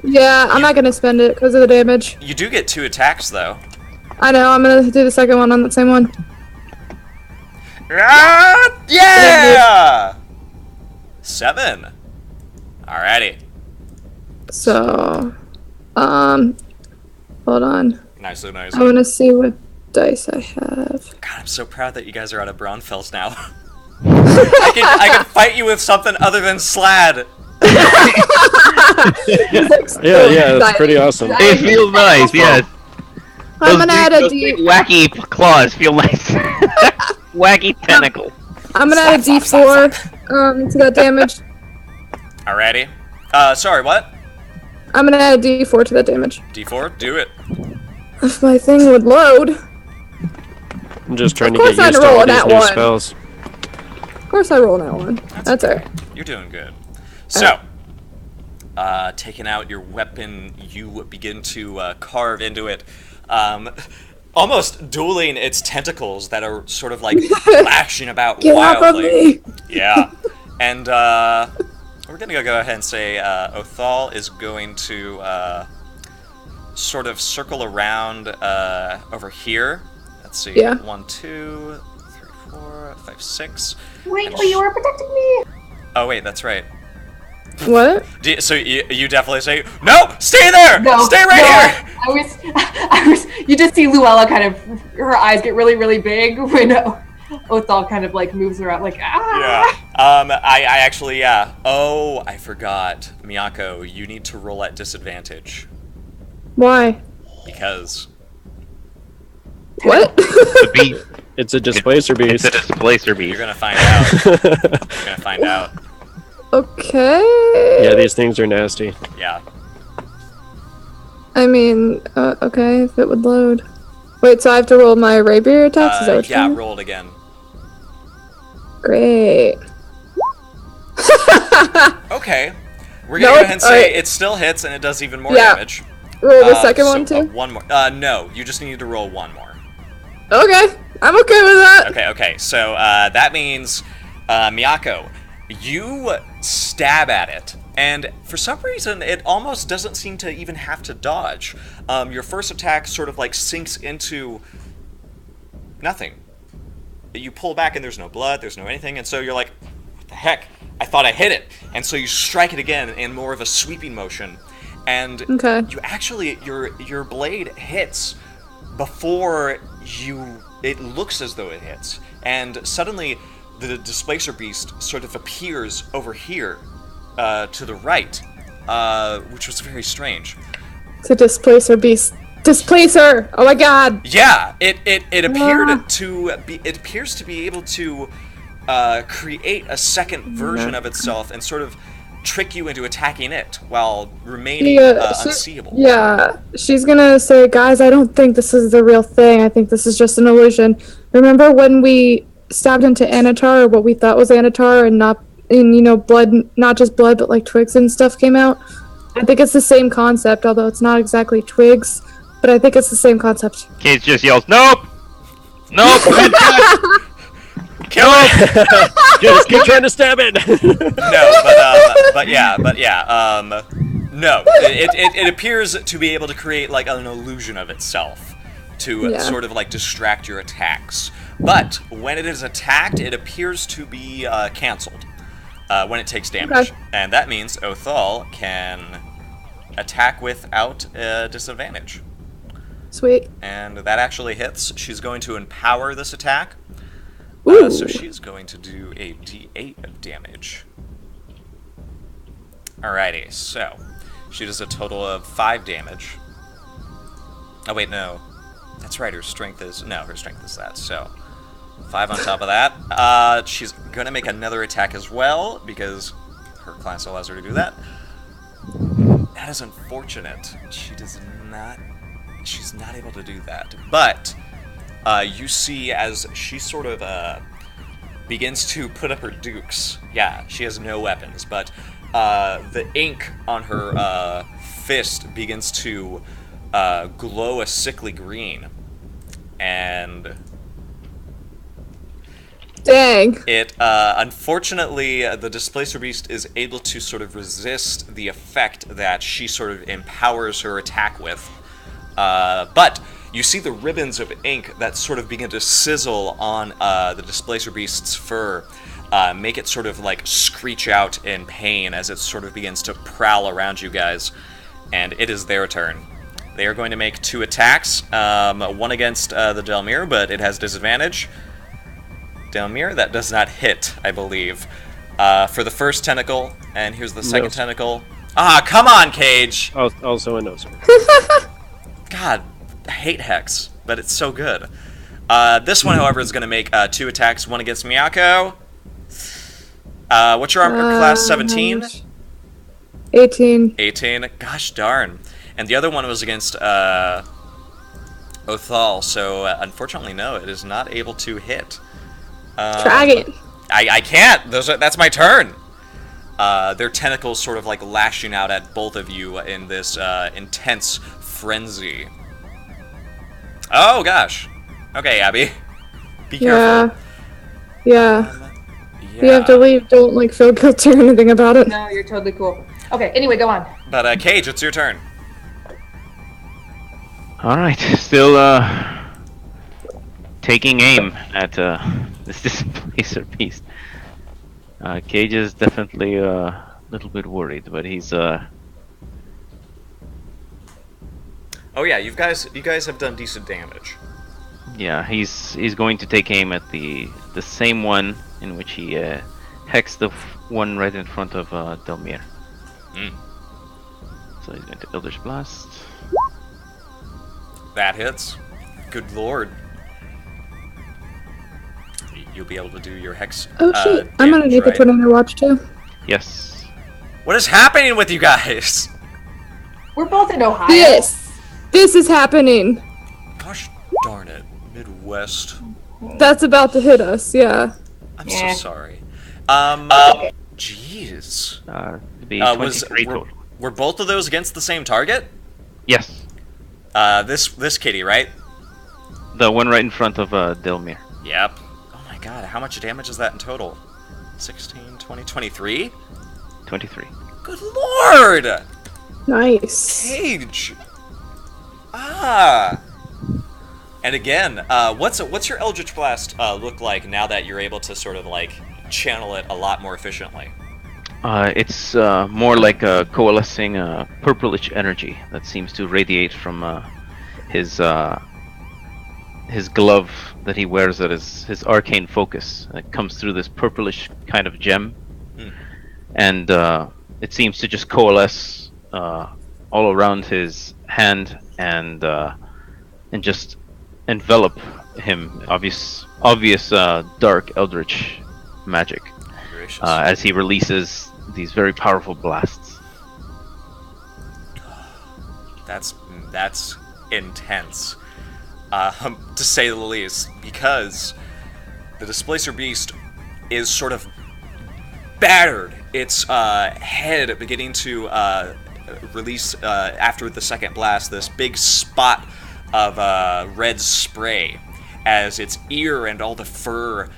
Yeah, I'm not gonna spend it because of the damage. You do get 2 attacks, though. I know, I'm gonna do the second one on the same one. Yeah! 7. Alrighty. So, hold on. Nicely. I wanna see what dice I have. God, I'm so proud that you guys are out of Braunfels now. I can fight you with something other than Slad. Yeah, that's pretty awesome. It feels nice, yes. I'm gonna add a those big D. wacky claws feel nice. Wacky tentacle. I'm gonna add a Slap, D4 slap, to that damage. Alrighty. Sorry, what? I'm gonna add a D4 to that damage. D4, do it. If my thing would load. I'm just trying to Of get course I'd used to roll all on these that new one. spells. Of course I roll that one. That's okay. alright. You're doing good. So, taking out your weapon, you begin to carve into it, almost dueling its tentacles that are sort of like lashing about Get off of wildly. me! Yeah, and we're gonna go ahead and say Othal is going to sort of circle around over here. Let's see. Yeah. 1, 2, 3, 4, 5, 6. Wait, you were protecting me. Oh wait, that's right. What? So you definitely say, no, stay there, No, stay right here. I was. You just see Luella kind of, her eyes get really, really big when Othal kind of like moves around, like Yeah. I actually, yeah. Oh, I forgot, Miyako. You need to roll at disadvantage Why? because. What? The beat. It's a displacer It's beast. a displacer beast. You're gonna find out. You're gonna find out. Okay. Yeah, these things are nasty. Yeah. I mean, okay, if it would load. Wait, so I have to roll my rapier attacks? Is that what you're Yeah. saying? Roll it again. Great. Okay. We're gonna go Nope, ahead and say alright. it still hits and it does even more Yeah. damage. Roll the second So, one too? one more. No, you just need to roll one more. Okay, I'm okay with that. Okay. So that means, Miyako, you stab at it, and for some reason, it almost doesn't seem to even have to dodge. Your first attack sort of like sinks into nothing. You pull back, and there's no blood, there's no anything, and so you're like, "What the heck? I thought I hit it." And so you strike it again in more of a sweeping motion, and Okay. you actually your blade hits before it looks as though it hits, and suddenly the displacer beast sort of appears over here to the right, which was very strange. It's a displacer beast. Displacer! Oh my god! Yeah, it appeared Ah. it appears to be able to create a second version of itself and sort of trick you into attacking it while remaining unseeable. Yeah, she's gonna say, guys, I don't think this is the real thing. I think this is just an illusion. Remember when we stabbed into Anatar, or what we thought was Anatar, and blood, not just blood, but like twigs and stuff came out? I think it's the same concept, although it's not exactly twigs, but I think it's the same concept. Cage just yells, "Nope! Nope! Kill it! Just keep trying to stab it. No, but yeah. No, it appears to be able to create like an illusion of itself to Yeah. sort of like distract your attacks. But when it is attacked, it appears to be canceled when it takes damage, Okay. and that means Othal can attack without disadvantage. Sweet. And that actually hits. She's going to empower this attack. Ooh. So she's going to do a d8 of damage. Alrighty, so she does a total of 5 damage. Oh wait, no. That's right, her strength is that, so 5 on top of that. She's gonna make another attack as well, because her class allows her to do that. That is unfortunate. She's not able to do that. But you see as she sort of begins to put up her dukes. Yeah, she has no weapons, but the ink on her fist begins to glow a sickly green. And Dang. it, unfortunately, the Displacer Beast is able to sort of resist the effect that she sort of empowers her attack with. But you see the ribbons of ink that sort of begin to sizzle on the Displacer Beast's fur, make it sort of like screech out in pain as it sort of begins to prowl around you guys. And it is their turn. They are going to make 2 attacks, one against the Delmir, but it has disadvantage. Delmir, that does not hit, I believe. For the first tentacle, and here's the second No. tentacle. Ah, come on, Cage! Also a no, sir. God, I hate Hex, but it's so good. This one, however, is going to make 2 attacks, one against Miyako. What's your armor class? 17? 18. 18. Gosh darn. And the other one was against Othal, so unfortunately, no, it is not able to hit. Dragon. I can't. That's my turn. their tentacles sort of like lashing out at both of you in this intense frenzy. Oh gosh. Okay, Abby. Be careful. Yeah. You have to leave. Don't like feel guilty or anything about it. No, you're totally cool. Okay, anyway, go on. But Cage, it's your turn. All right, still taking aim at this displacer beast. Cage is definitely a little bit worried, but he's Oh yeah, you guys have done decent damage. yeah, he's going to take aim at the same one in which he hexed the one right in front of Delmir. So he's going to Eldritch Blast. That hits. Good lord. You'll be able to do your hex. Oh shit! I'm gonna damage, need the right? tornado watch too. Yes. What is happening with you guys? We're both in Ohio. This is happening. Gosh darn it, Midwest. That's about to hit us. Yeah. I'm Yeah. so sorry. Jeez. It'd be 23 total. Were both of those against the same target? Yes. This kitty, right? The one right in front of Delmir. Yep. Oh my god, how much damage is that in total? 16, 20, 23? 23. Good lord! Nice. Cage! Ah! And again, what's your Eldritch Blast look like now that you're able to sort of like channel it a lot more efficiently? It's more like a coalescing purplish energy that seems to radiate from his glove that he wears, that is his arcane focus. It comes through this purplish kind of gem, and it seems to just coalesce all around his hand and just envelop him. Obvious dark eldritch magic Gracious. as he releases these very powerful blasts. That's intense, to say the least, because the Displacer Beast is sort of battered. Its head beginning to release, after the second blast, this big spot of red spray, as its ear and all the fur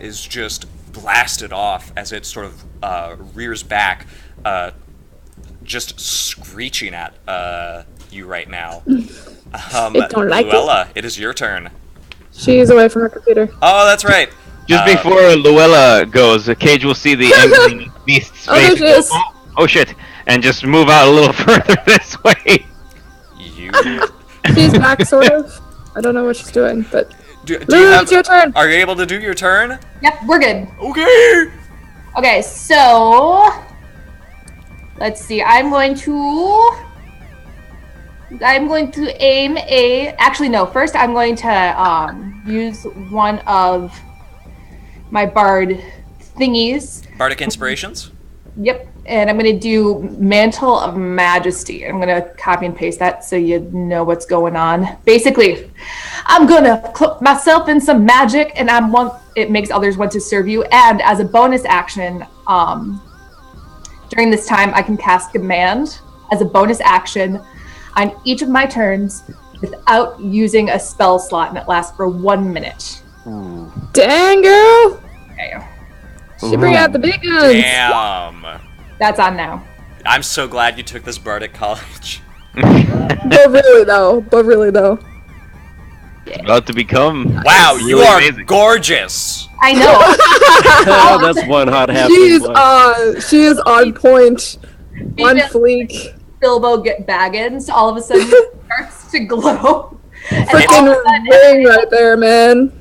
is just blasted off as it sort of rears back, just screeching at you right now. It don't like Luella, it is your turn. She's away from her computer. Oh, that's right. Just before Luella goes, Cage will see the angry beast's Oh, there face. she is. Oh shit! And just move out a little further this way. You. She's back, sort of. I don't know what she's doing, but Do you Lulu, have, it's your turn. Are you able to do your turn? Yep, we're good. Okay. Okay, so let's see. I'm going to aim a. Actually, no. First, I'm going to use one of my bard thingies. Bardic Inspirations? Yep, and I'm going to do Mantle of Majesty. I'm going to copy and paste that so you know what's going on. Basically, I'm going to cloak myself in some magic, and it makes others want to serve you. And as a bonus action, during this time, I can cast Command as a bonus action on each of my turns without using a spell slot, and it lasts for 1 minute. Dang, girl. Okay. She bring out the big guns. Damn. That's on now. I'm so glad you took this Bardic College. But really though. About to become. Wow, really you are amazing. gorgeous. I know. Oh, that's one hot half. She is on point, on Even fleek. Bilbo Baggins all of a sudden starts to glow. And all of a Freaking sudden, ring right there, man.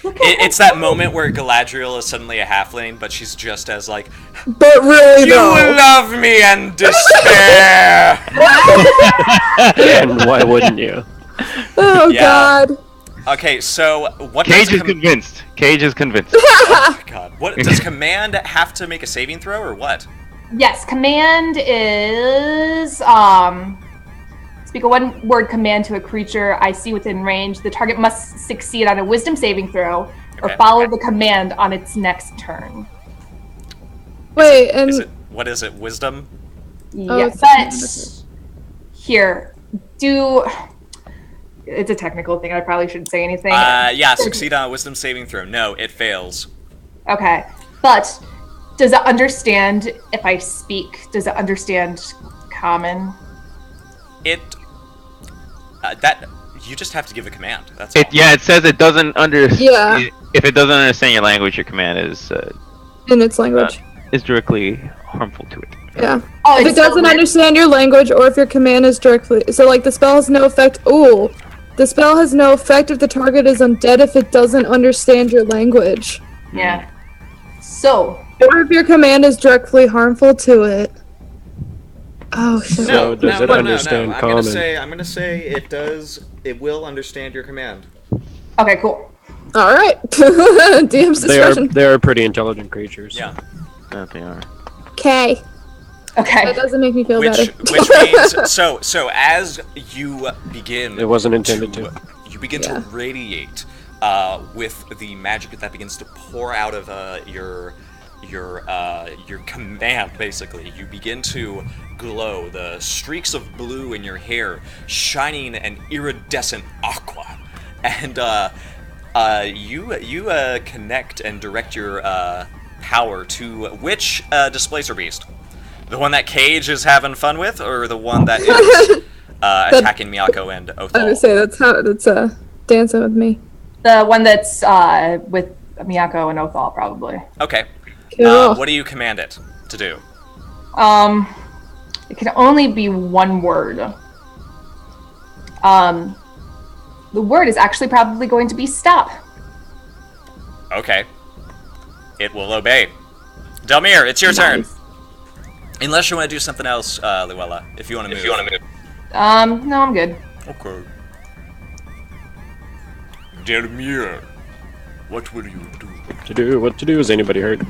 It's that moment where Galadriel is suddenly a halfling, but she's just as like, But really you though. love me and despair. And why wouldn't you? Oh Yeah. god. Okay, so what Cage does is convinced. Cage is convinced. Oh my god. What does Command have to make a saving throw or what? Yes, command is speak a one-word command to a creature I see within range. The target must succeed on a Wisdom saving throw or Okay. follow the command on its next turn. Wait, and What is it? Wisdom? Yeah, it's but here, it's a technical thing. I probably shouldn't say anything. Yeah, succeed on a wisdom saving throw. No, it fails. Okay, but does it understand if I speak? Does it understand common? It that you just have to give a command. That's all. It says it doesn't Yeah. If it doesn't understand your language, your command in its language. is directly harmful to it. Yeah. Oh, If it it's so doesn't weird. understand your language, or if your command is directly like the spell has no effect. Ooh, the spell has no effect if the target is undead if it doesn't understand your language, Yeah. So, or if your command is directly harmful to it. Oh shit. So does it understand I'm common? gonna say it does. It will understand your command. okay, cool. All right. DM's discretion. They are pretty intelligent creatures. Yeah. That they are. Okay. Okay. That doesn't make me feel better. Which means so as you begin, It wasn't intended to. you begin to radiate with the magic that begins to pour out of your command. Basically, you begin to glow. The streaks of blue in your hair shining an iridescent aqua, and you connect and direct your power to which displacer beast? The one that Cage is having fun with, or the one that is attacking Miyako and I would Othal? say that's dancing with me. The one that's with Miyako and Othal, probably. Okay. Cool. What do you command it to do? It can only be one word. The word is actually probably going to be stop. Okay. It will obey. Delmir, it's your turn. Unless you want to do something else, Luella. If you want to move. No, I'm good. Okay. Delmir, what will you do? What to do? Is anybody hurt?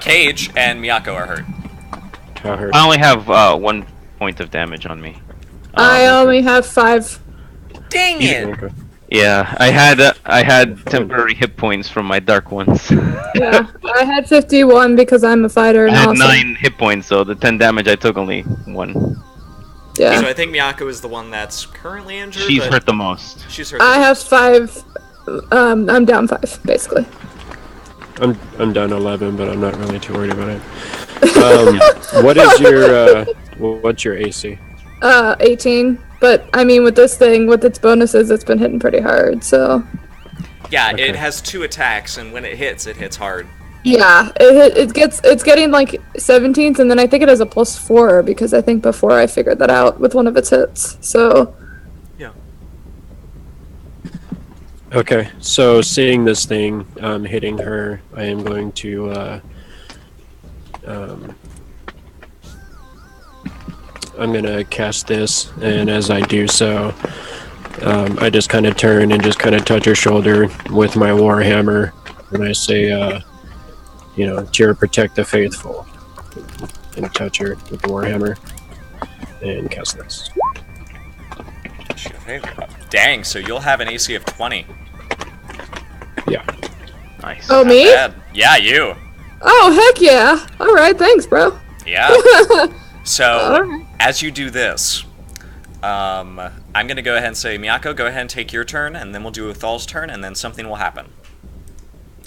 Cage and Miyako are hurt. How hurt? I only have 1 point of damage on me. I only have 5. Dang it! Okay. Yeah, I had temporary hit points from my dark ones. Yeah, I had 51 because I'm a fighter and I had also. 9 hit points, so the 10 damage I took only 1. Yeah. So I think Miyako is the one that's currently injured. She's but hurt the most. She's hurt. I have 5. I'm down 5 basically. I'm down 11, but I'm not really too worried about it. What is your what's your AC? 18. But I mean, with this thing, with its bonuses, it's been hitting pretty hard. So Yeah, Okay. it has 2 attacks, and when it hits hard. yeah, it's getting like 17th, and then I think it has a +4 because I think before I figured that out with one of its hits. So Yeah. Okay, so seeing this thing hitting her, I am going to I'm gonna cast this, and as I do so, I just kind of turn and just kind of touch her shoulder with my warhammer, and I say, Tyr, protect the faithful, and touch her with the warhammer, and cast this. Dang, so you'll have an AC of 20. Yeah. Nice. oh me? Bad. Yeah, you. Oh heck yeah! All right, thanks, bro. Yeah. So, Alright. as you do this, I'm going to go ahead and say, Miyako, go ahead and take your turn, and then we'll do Thal's turn, and then something will happen.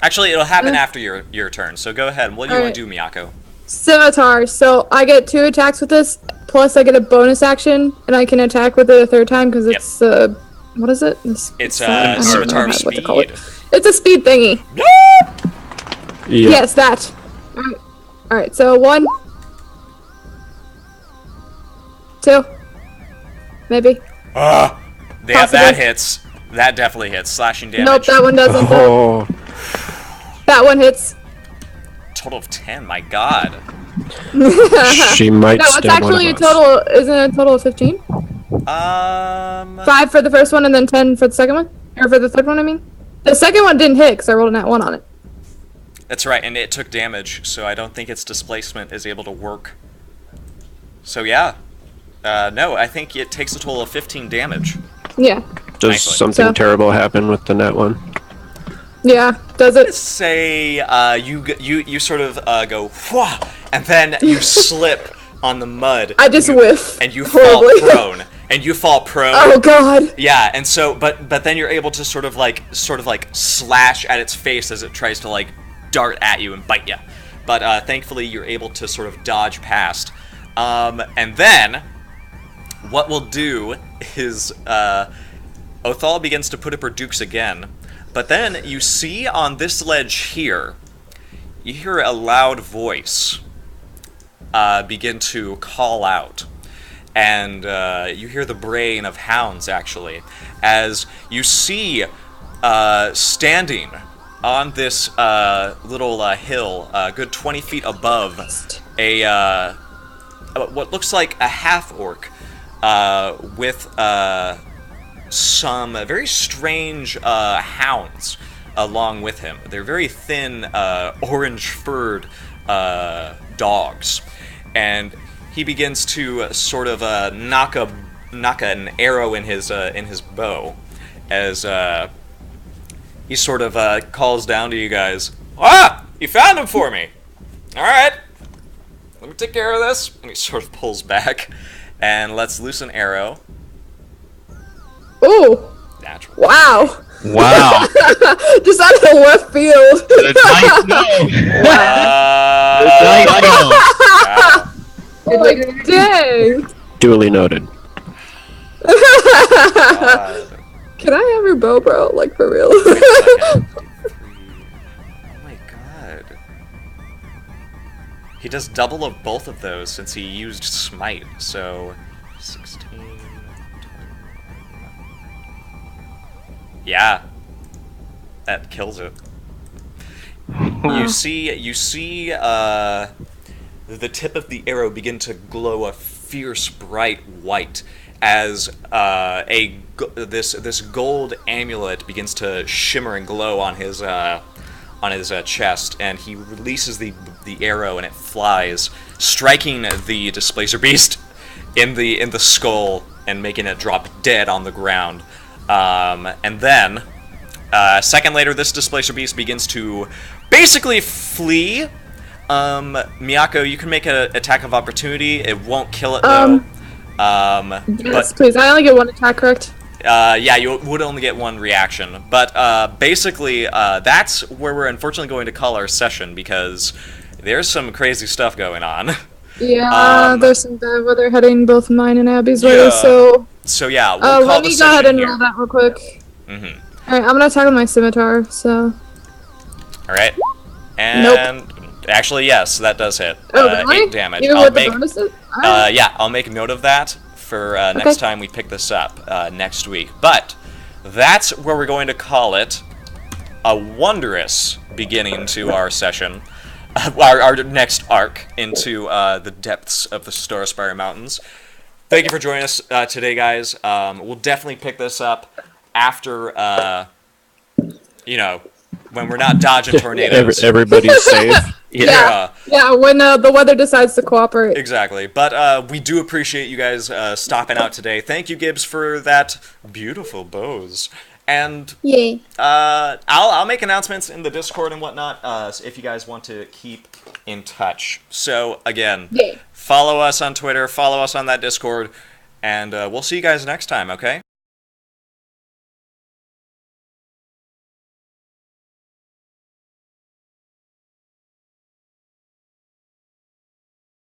Actually, it'll happen after your turn, so go ahead. What do you want to do, Miyako? Scimitar. So I get 2 attacks with this, plus I get a bonus action, and I can attack with it a 3rd time because it's what is it? It's I don't Scimitar know of what to call Speed. it. It's a speed thingy. Yeah. Yes, that. All right. So 1, 2, maybe. Yeah, Possible. that hits. That definitely hits. Slashing damage. Nope, that one doesn't. Oh, That one hits. Total of 10, my god. she might No, it's stab one actually a of us. total. Isn't it a total of 15? 5 for the first one and then 10 for the second one, or for the third one. I mean, the second one didn't hit because I rolled a nat 1 on it. That's right, and it took damage, so I don't think its displacement is able to work. So yeah. No, I think it takes a total of 15 damage. Yeah. Does Nicely. something So- terrible happen with the net one? Yeah, does it? Say you sort of go whwa, and then you slip on the mud. I just whiff. And you horribly. fall prone. And you fall prone. Oh god. Yeah, and so but then you're able to sort of like slash at its face as it tries to like dart at you and bite you. But thankfully you're able to sort of dodge past. And then what we'll do is Othal begins to put up her dukes again. But then you see on this ledge here, you hear a loud voice begin to call out. And you hear the braying of hounds, actually, as you see standing on this little hill, a good 20 feet above, what looks like a half-orc with some very strange hounds along with him. They're very thin, orange-furred dogs. And he begins to sort of knock an arrow in his bow as he sort of calls down to you guys. Ah! You found him for me! Alright. Let me take care of this. And he sort of pulls back and lets loose an arrow. Ooh. Natural. Wow. Wow. Just out of left field. Nice no. Nice no. Wow. Like, dang. Duly noted. God. Can I have your bow, bro? Like, for real? Wait a second. Oh my god. He does double of both of those since he used Smite, so 16. 20. Yeah. That kills it. You see the tip of the arrow begin to glow a fierce bright white as this gold amulet begins to shimmer and glow on his chest, and he releases the arrow and it flies, striking the Displacer Beast in the skull and making it drop dead on the ground. And then a second later, this Displacer Beast begins to basically flee. Miyako, you can make an attack of opportunity. It won't kill it though. Yes, please. I only get one attack, correct? Yeah, you would only get one reaction. But basically, that's where we're unfortunately going to call our session because there's some crazy stuff going on. Yeah, there's some bad weather heading both mine and Abby's way, Yeah. so... So yeah, we'll call let the me go session ahead and here. roll that real quick. Mm-hmm. Alright, I'm gonna attack with my scimitar, so... Alright. And... Actually, yes, that does hit. Oh, really? 8 damage. Even with the bonuses? Alright. Yeah, I'll make a note of that for next time we pick this up next week. But that's where we're going to call it a wondrous beginning to our session, our next arc into the depths of the Starspire Mountains. Thank you for joining us today, guys. We'll definitely pick this up after, when we're not dodging tornadoes. Everybody's safe. Yeah, when the weather decides to cooperate. Exactly. But we do appreciate you guys stopping out today. Thank you, Gibbs, for that beautiful bows. And Yay. I'll make announcements in the Discord and whatnot if you guys want to keep in touch. So, again, Yay. follow us on Twitter, follow us on that Discord, and we'll see you guys next time, okay?